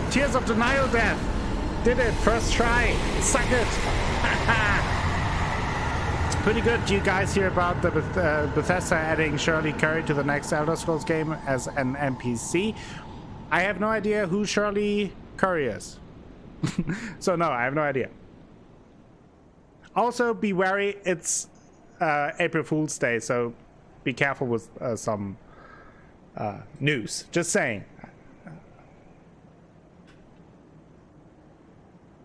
Tears of Denial Death! Did it! First try! Suck it! Pretty good. Do you guys hear about the Bethesda adding Shirley Curry to the next Elder Scrolls game as an NPC? I have no idea who Shirley Curry is. So no, I have no idea. Also, be wary, it's April Fool's Day, so be careful with some news. Just saying.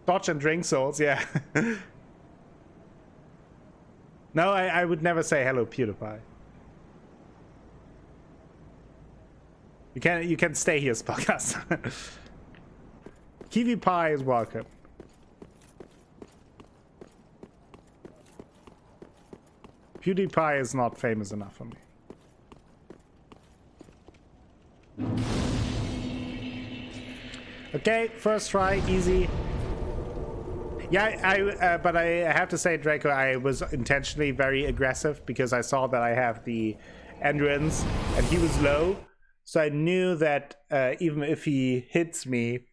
Dodge and drink souls, yeah. No, I would never say hello, PewDiePie. You can stay here, Spockers. Kiwi Pie is welcome. PewDiePie is not famous enough for me. Okay, first try, easy. Yeah, but I have to say, Draco, I was intentionally very aggressive because I saw that I have the endurance and he was low. So I knew that even if he hits me,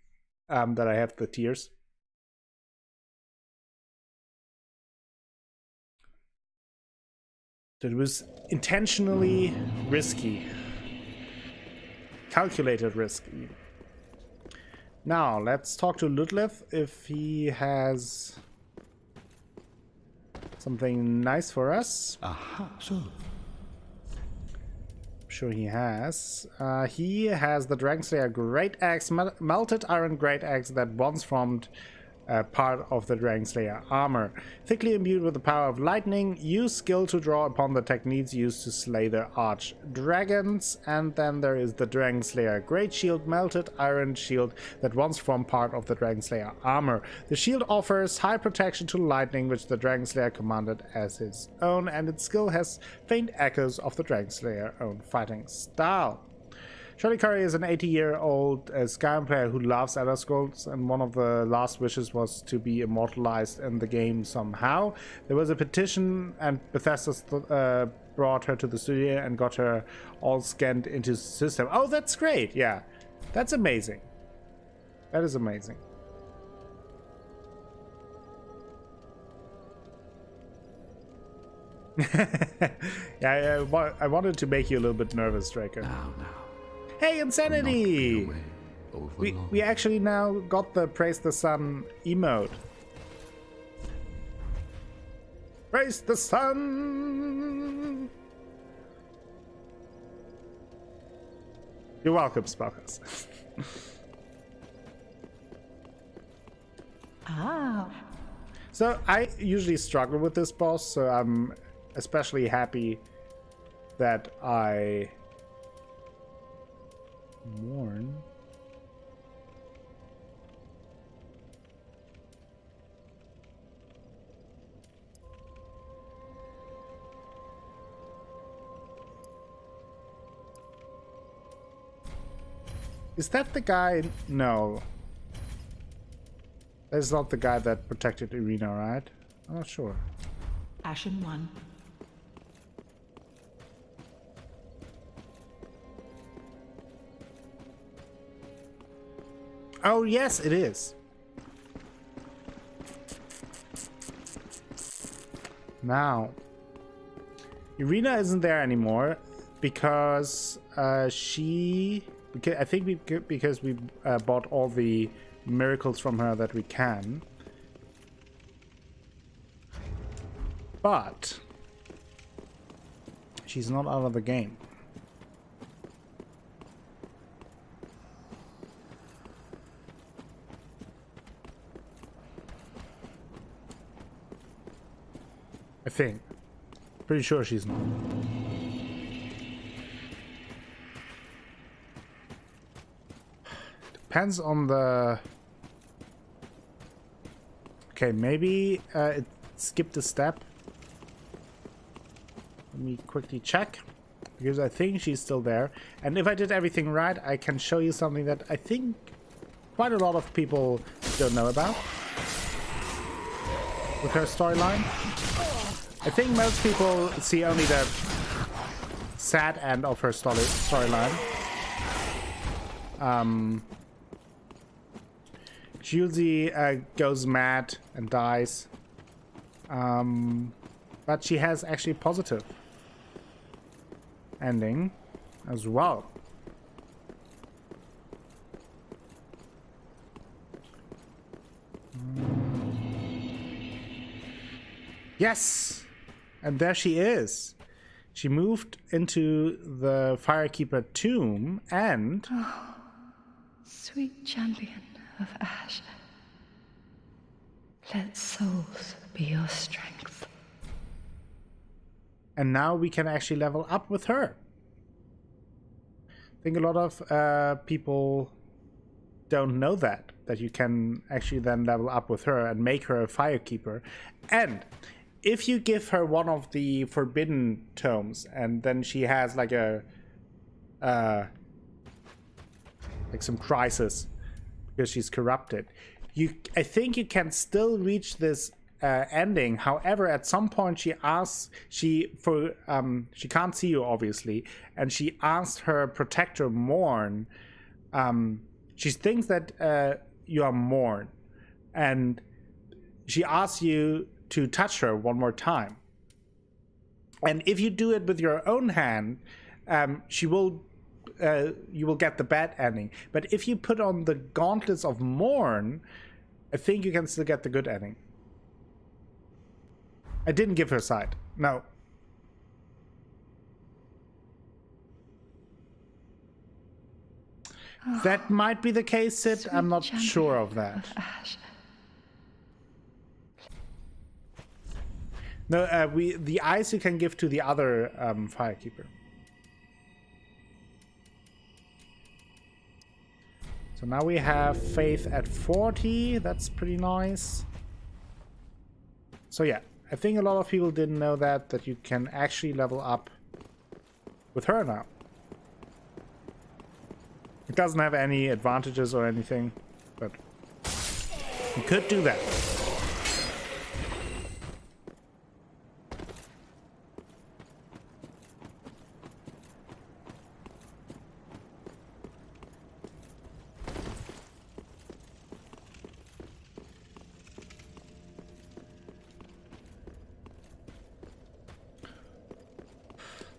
that I have the tears. So it was intentionally risky. Calculated risk. Now, let's talk to Ludleth if he has something nice for us. Aha, so. I'm sure he has. He has the Dragonslayer Great Axe, melted iron Great Axe that once formed part of the Dragonslayer Armour. Thickly imbued with the power of lightning, use skill to draw upon the techniques used to slay the arch dragons. And then there is the Dragonslayer Great Shield, melted iron shield that once formed part of the Dragonslayer Armour. The shield offers high protection to lightning, which the Dragonslayer commanded as his own, and its skill has faint echoes of the Dragonslayer own fighting style. Shirley Curry is an 80-year-old Skyrim player who loves Elder Scrolls, and one of the last wishes was to be immortalized in the game somehow. There was a petition, and Bethesda brought her to the studio and got her all scanned into the system. Oh, that's great! Yeah, that's amazing. That is amazing. Yeah, I wanted to make you a little bit nervous, Draco. Now. Hey, Insanity! We actually now got the Praise the Sun emote. Praise the sun! You're welcome, Spockers. So I usually struggle with this boss, so I'm especially happy that I mourn. Is that the guy? No. That's not the guy that protected Irina, right? I'm not sure. Ashen one. Oh, yes, it is. Now, Irina isn't there anymore because I think because we bought all the miracles from her that we can. But she's not out of the game. I think. Pretty sure she's not. Depends on the... Okay, maybe it skipped a step. Let me quickly check, because I think she's still there. And if I did everything right, I can show you something that I think quite a lot of people don't know about with her storyline. I think most people see only the sad end of her storyline. She usually goes mad and dies. But she has actually positive ending as well. Yes! And there she is. She moved into the Firekeeper tomb and... Oh, sweet champion of Ash. Let souls be your strength. And now we can actually level up with her. I think a lot of people don't know that you can actually then level up with her and make her a Firekeeper. And if you give her one of the forbidden tomes, and then she has like a like some crisis because she's corrupted, I think you can still reach this ending. However, at some point she asks, she can't see you obviously, and she asks her protector Morn. She thinks that you are Morn, and she asks you to touch her one more time. And if you do it with your own hand, you will get the bad ending. But if you put on the gauntlets of Morn, I think you can still get the good ending. I didn't give her sight. No. Oh, that might be the case, Sid. I'm not sure of that. No, the eyes you can give to the other Firekeeper. So now we have faith at 40. That's pretty nice. So yeah, I think a lot of people didn't know that you can actually level up with her now. It doesn't have any advantages or anything, but you could do that.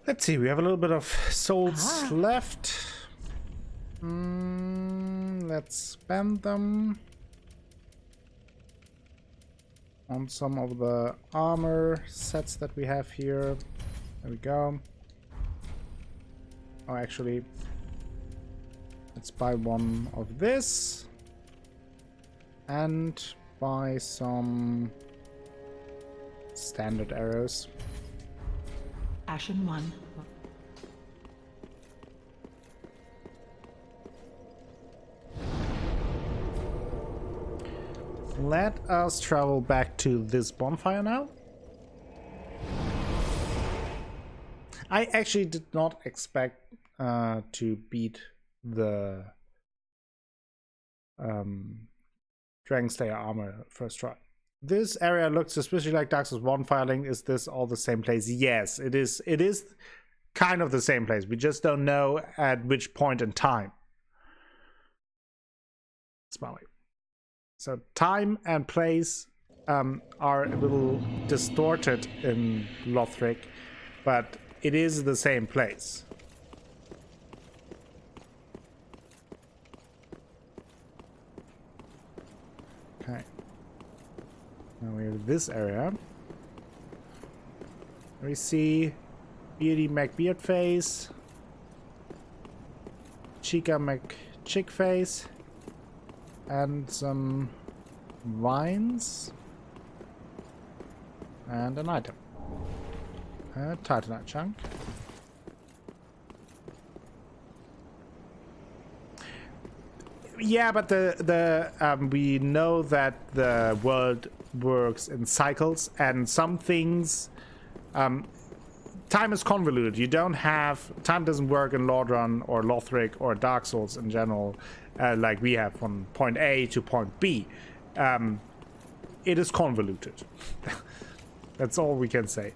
Let's see, we have a little bit of souls left. Let's spend them on some of the armor sets that we have here. There we go. Oh, actually, let's buy one of this and buy some standard arrows. Ashen 1. Let us travel back to this bonfire now. I actually did not expect to beat the Dragonslayer Armour first try. This area looks suspiciously like Dark Souls 1 filing. Is this all the same place? Yes, it is. It is kind of the same place. We just don't know at which point in time. Smiley. So time and place are a little distorted in Lothric, but it is the same place. Okay. Now we have this area. We see Beardy McBeardface, Chica McChickface, and some vines, and an item. A Titanite chunk. Yeah, but we know that the world works in cycles, and some things, time is convoluted. You don't have time doesn't work in Lordran or Lothric or Dark Souls in general, like we have from point A to point B. It is convoluted. That's all we can say.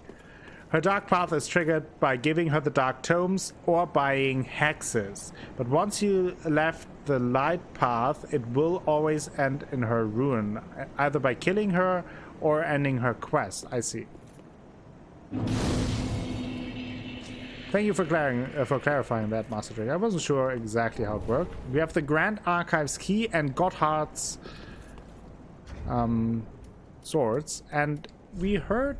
Her dark path is triggered by giving her the dark tomes or buying hexes. But once you left the light path, it will always end in her ruin, either by killing her or ending her quest. I see. Thank you for clarifying that, Master Drake. I wasn't sure exactly how it worked. We have the Grand Archives key and Gotthard's swords, and we heard.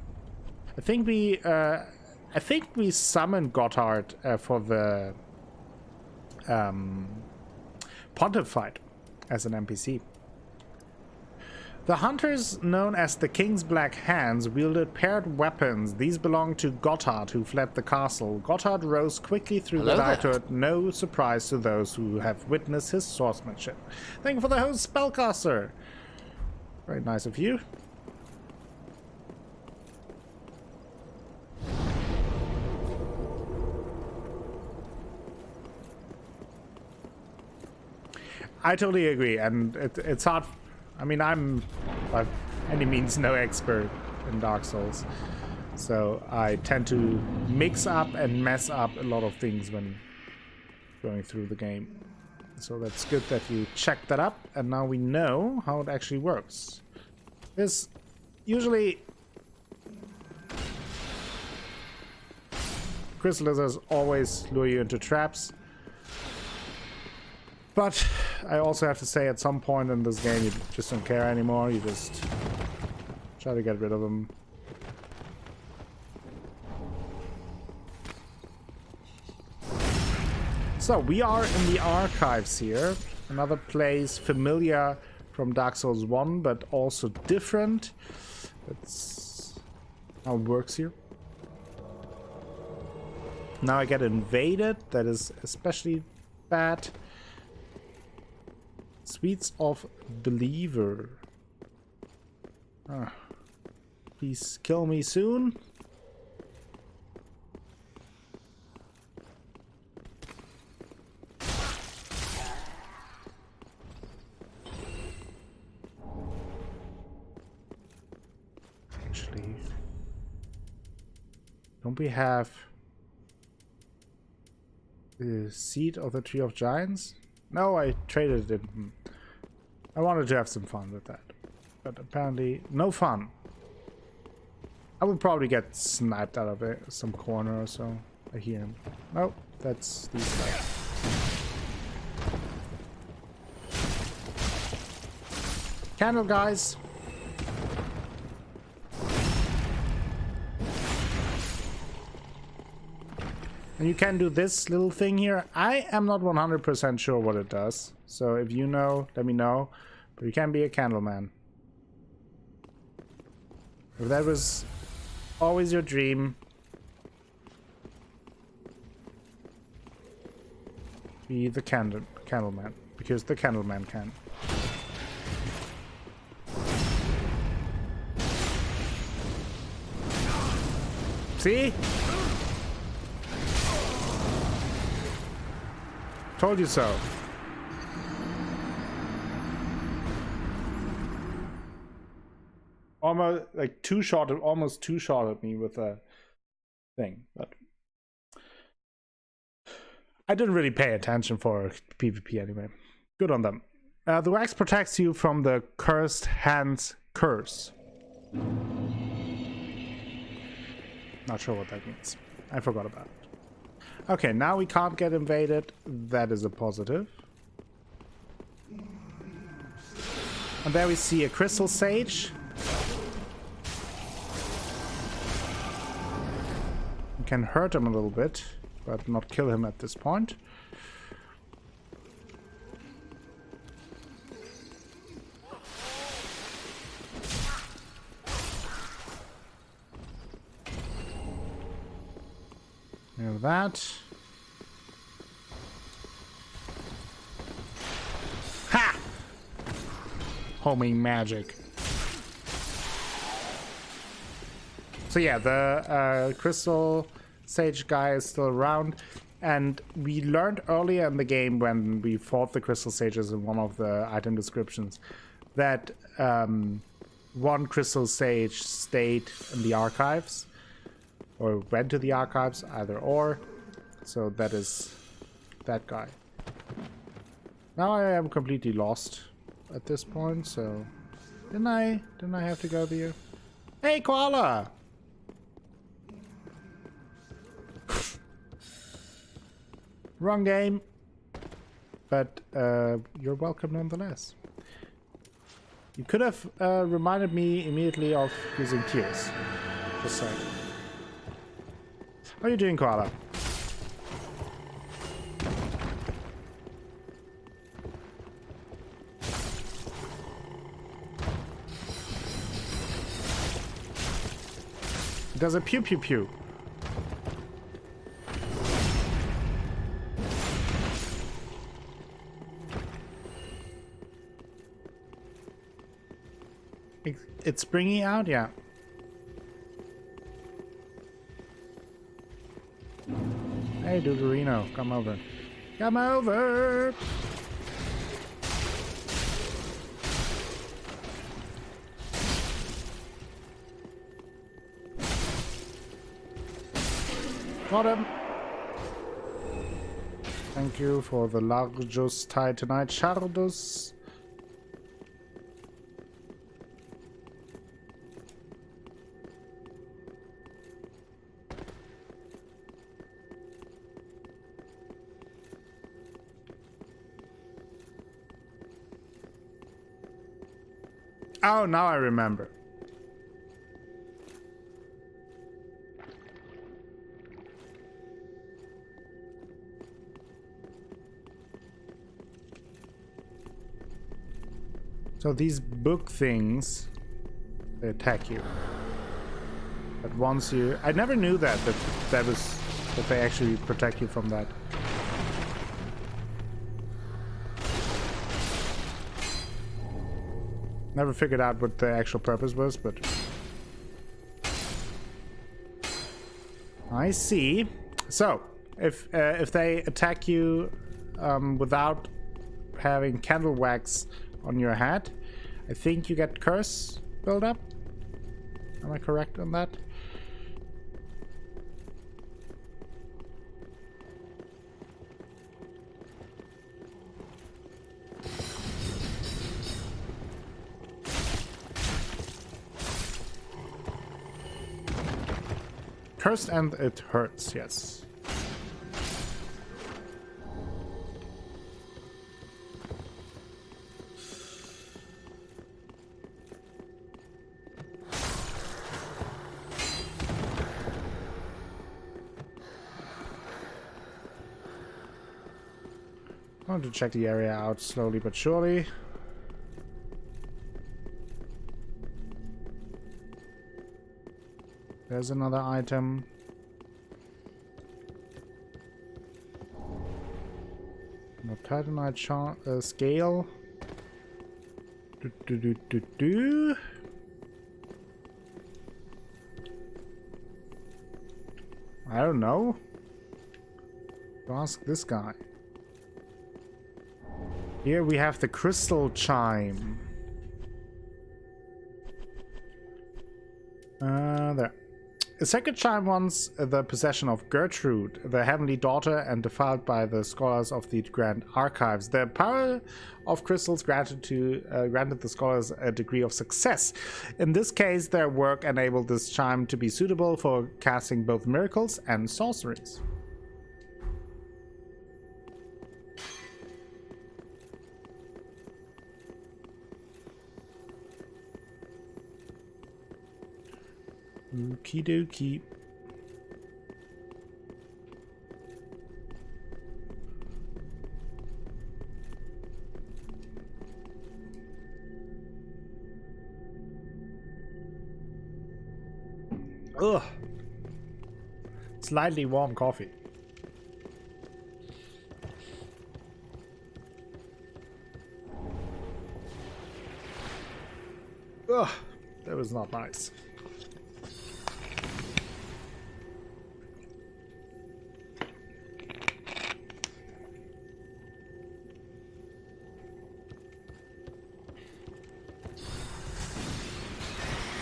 I think we summoned Gotthard for the Pontiff fight as an NPC. The hunters, known as the King's Black Hands, wielded paired weapons. These belonged to Gotthard, who fled the castle. Gotthard rose quickly through the knighthood, no surprise to those who have witnessed his swordsmanship. Thank you for the host, Spellcaster. Very nice of you. I totally agree, and it's hard. I mean, I'm by any means no expert in Dark Souls, so I tend to mix up and mess up a lot of things when going through the game. So that's good that you checked that up, and now we know how it actually works. This usually crystal lizards always lure you into traps. But I also have to say, at some point in this game, you just don't care anymore. You just try to get rid of them. So we are in the archives here. Another place familiar from Dark Souls 1, but also different. That's how it works here. Now I get invaded. That is especially bad. Sweets of Believer. Please kill me soon. Actually, don't we have the seed of the Tree of Giants? No, I traded it. I wanted to have some fun with that, but apparently no fun. I would probably get sniped out of it, some corner or so. I hear him. Nope, that's these guys. Candle guys. And you can do this little thing here. I am not 100% sure what it does. So if you know, let me know. But you can be a candleman. If that was always your dream, be the candleman. Because the candleman can. See? Told you so. Almost like almost two-shot at me with a thing, but I didn't really pay attention for PvP anyway. Good on them. The wax protects you from the cursed hand's curse. Not sure what that means. I forgot about it. Okay, now we can't get invaded. That is a positive. And there we see a crystal sage. We can hurt him a little bit, but not kill him at this point. Have that. Ha! homing magic. So yeah, the crystal sage guy is still around, and we learned earlier in the game when we fought the crystal sages in one of the item descriptions that one crystal sage stayed in the archives or went to the archives, either or. So that is that guy. Now I am completely lost at this point, so didn't I have to go there? Hey, koala! Wrong game, but you're welcome nonetheless. You could have reminded me immediately of using tears. Just saying. How are you doing, koala? It does a pew pew pew. It's springy out, yeah. Hey, Duderino, come over. Come over! Got him! Thank you for the largest titanite shardos. Oh, now I remember. So these book things, they attack you. But once you... I never knew that they actually protect you from that. Never figured out what the actual purpose was, but... I see. So, if they attack you without having candle wax on your head, I think you get curse build up. Am I correct on that? Cursed and it hurts, yes. I want to check the area out slowly but surely. There's another item. No titanite scale. I don't know. Ask this guy. Here we have the crystal chime. There. The sacred chime wants the possession of Gertrude, the heavenly daughter, and defiled by the scholars of the Grand Archives. The power of crystals granted the scholars a degree of success. In this case, their work enabled this chime to be suitable for casting both miracles and sorceries. Okie dokie. Ugh. Slightly warm coffee. Ugh, that was not nice.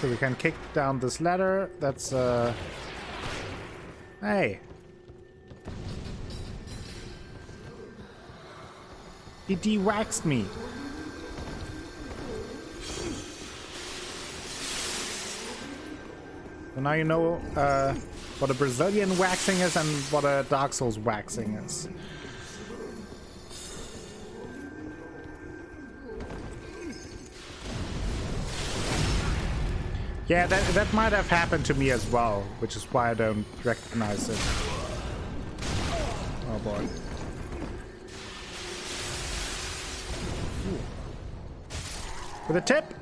So we can kick down this ladder. That's hey. He de-waxed me. So now you know what a Brazilian waxing is and what a Dark Souls waxing is. Yeah, that might have happened to me as well, which is why I don't recognize it. Oh boy. Ooh. With a tip?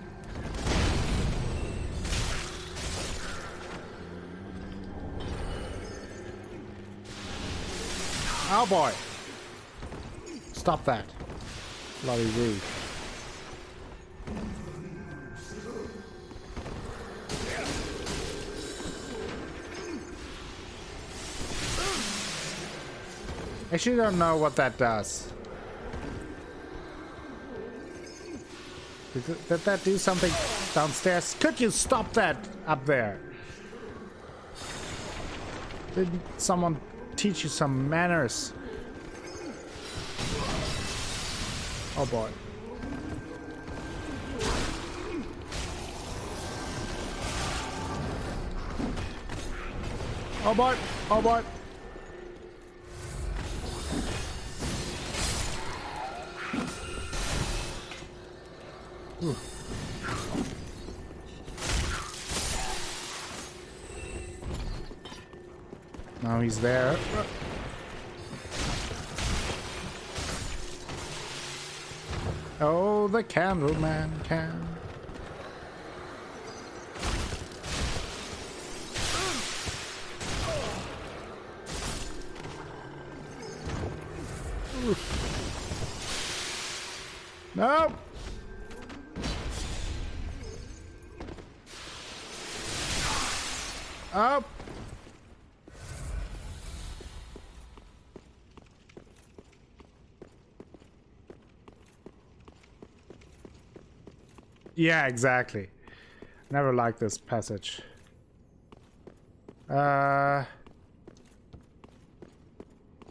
Oh boy. Stop that. Bloody rude. I actually don't know what that does. Did that do something downstairs? Could you stop that up there? Didn't someone teach you some manners? Oh boy. Oh boy. Oh boy. Ooh. Now he's there. Oh, the Candleman can. No. Up. Yeah, exactly. Never liked this passage. Oh,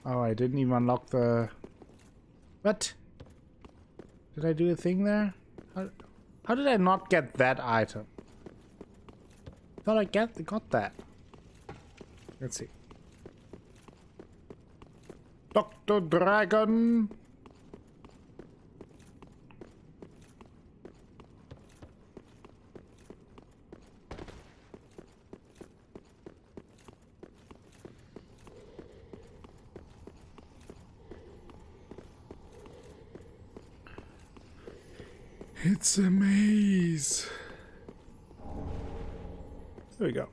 I didn't even unlock the... What? Did I do a thing there? How did I not get that item? I thought I got that. Let's see. Dr. Dragon. It's a maze. There we go.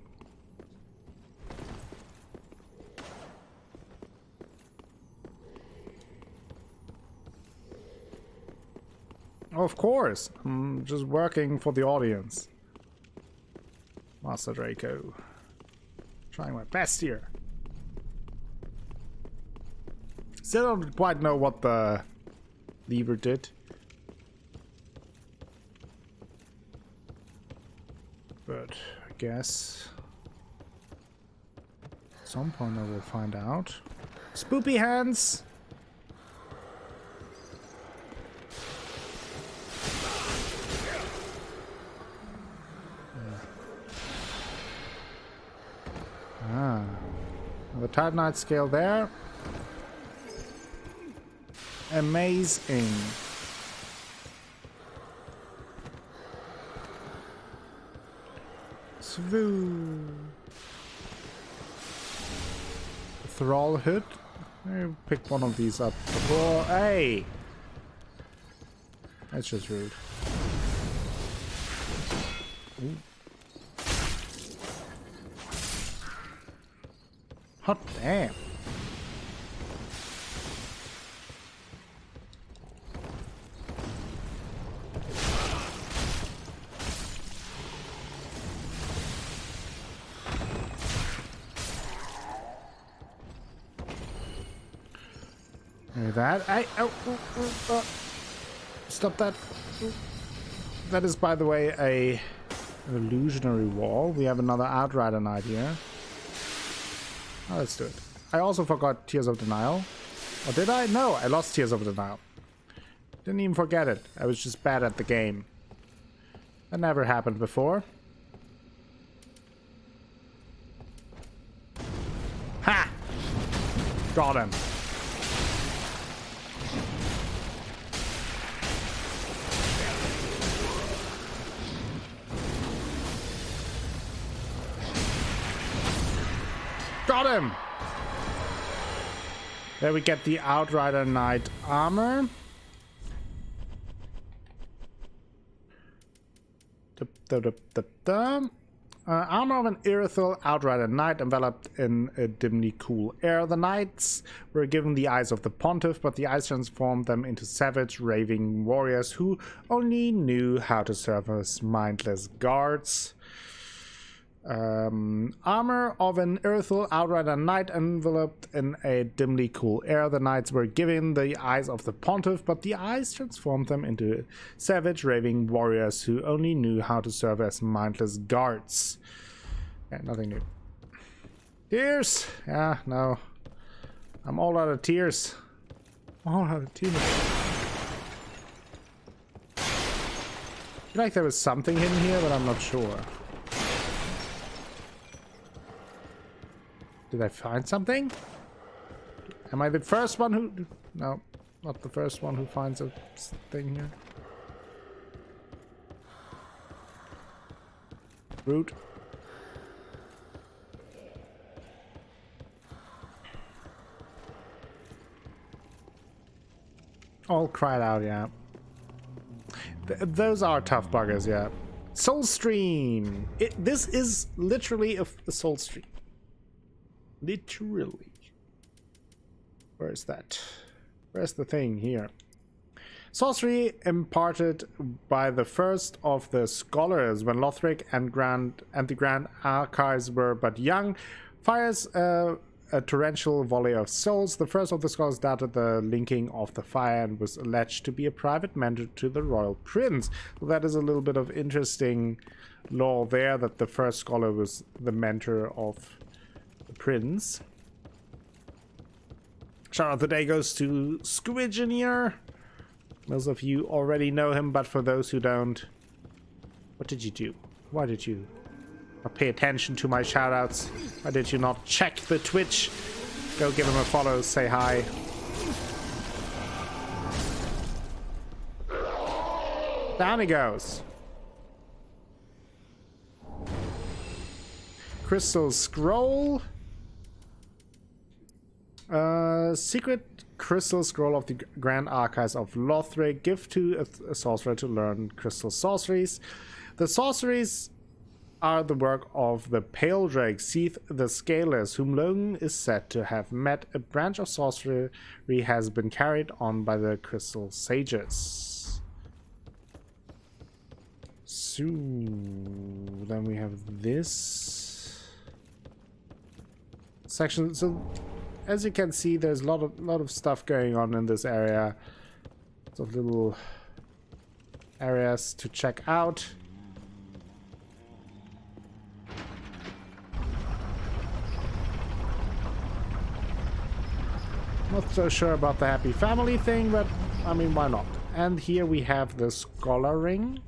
Of course. I'm just working for the audience. Master Draco. Trying my best here. Still don't quite know what the lever did. But I guess at some point I will find out. Spoopy hands! Ah. The Titanite scale there. Amazing. Svoo. Thrall hood. Maybe pick one of these up. Oh, hey! That's just rude. Ooh. Hot damn. Like that. Stop that. That is, by the way, an illusionary wall. We have another Outrider Knight here. Oh, let's do it. I also forgot Tears of Denial. Or did I? No, I lost Tears of Denial. Didn't even forget it. I was just bad at the game. That never happened before. Ha! Got him. Got him! There we get the Outrider Knight armor. Armor of an ethereal Outrider Knight enveloped in a dimly cool air. The knights were given the eyes of the pontiff, but the eyes transformed them into savage, raving warriors who only knew how to serve as mindless guards. Armor of an ethereal Outrider Knight enveloped in a dimly cool air. The knights were given the eyes of the pontiff, but the eyes transformed them into savage, raving warriors who only knew how to serve as mindless guards. Yeah, nothing new. Tears! Yeah, no. I'm all out of tears. All out of tears. I feel like there was something hidden here, but I'm not sure. Did I find something? Am I the first one who... No, not the first one who finds a thing here. Root. All cried out, yeah. Those are tough buggers, yeah. Soul Stream! This is literally a Soul Stream. Literally. Where is that? Where's the thing here? Sorcery imparted by the first of the scholars when Lothric and the Grand Archives were but young, fires a torrential volley of souls. The first of the scholars doubted the linking of the fire and was alleged to be a private mentor to the royal prince. So that is a little bit of interesting lore there, that the first scholar was the mentor of the prince. Shout out of the day goes to Squidgeneer. Most of you already know him, but for those who don't, what did you do? Why did you not pay attention to my shoutouts? Why did you not check the Twitch? Go give him a follow, say hi. Down he goes. Crystal Scroll. Secret Crystal Scroll of the Grand Archives of Lothric. Give to a sorcerer to learn crystal sorceries. The sorceries are the work of the Pale Drake, Seath the Scaleless, whom Logan is said to have met. A branch of sorcery has been carried on by the Crystal Sages. So then we have this section. So as you can see, there's a lot of stuff going on in this area. Lots of little areas to check out. Not so sure about the happy family thing, but I mean, why not? And here we have the Scholar Ring.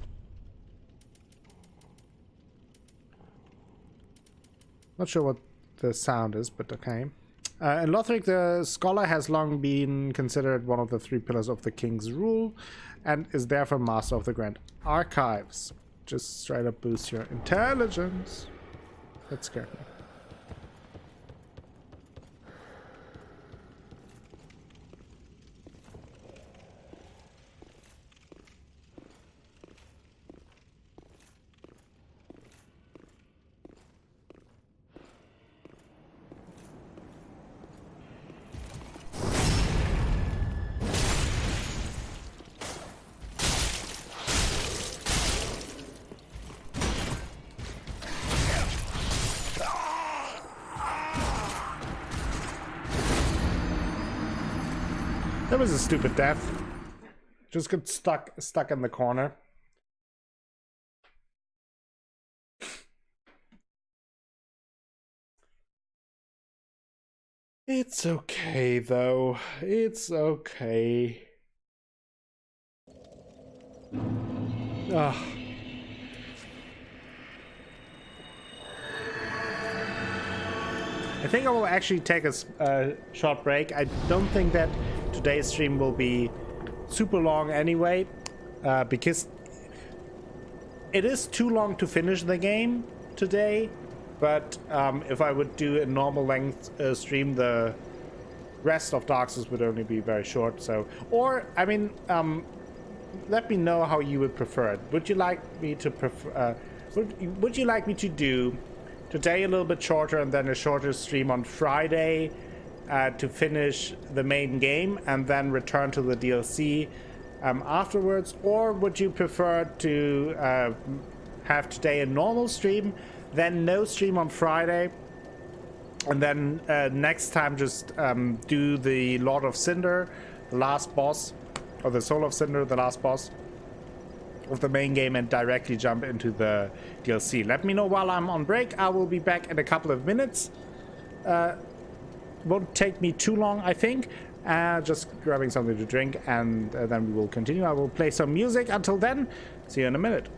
Not sure what the sound is, but okay. In Lothric, the Scholar has long been considered one of the three pillars of the King's rule, and is therefore master of the Grand Archives. Just straight up boost your intelligence. That scared me. That was a stupid death. Just got stuck in the corner. It's okay though. It's okay. Ugh. I think I will actually take a short break. I don't think that today's stream will be super long anyway, because it is too long to finish the game today. But if I would do a normal length stream, the rest of Dark Souls would only be very short. So, or I mean, let me know how you would prefer it. Would you like me to prefer? Would you like me to do today a little bit shorter and then a shorter stream on Friday to finish the main game and then return to the DLC afterwards? Or would you prefer to have today a normal stream, then no stream on Friday, and then next time just do the Lord of Cinder, the last boss, or the Soul of Cinder, the last boss of the main game, and directly jump into the DLC? Let me know while I'm on break. I will be back in a couple of minutes. Won't take me too long, I think. Just grabbing something to drink, and then we will continue. I will play some music until then. See you in a minute.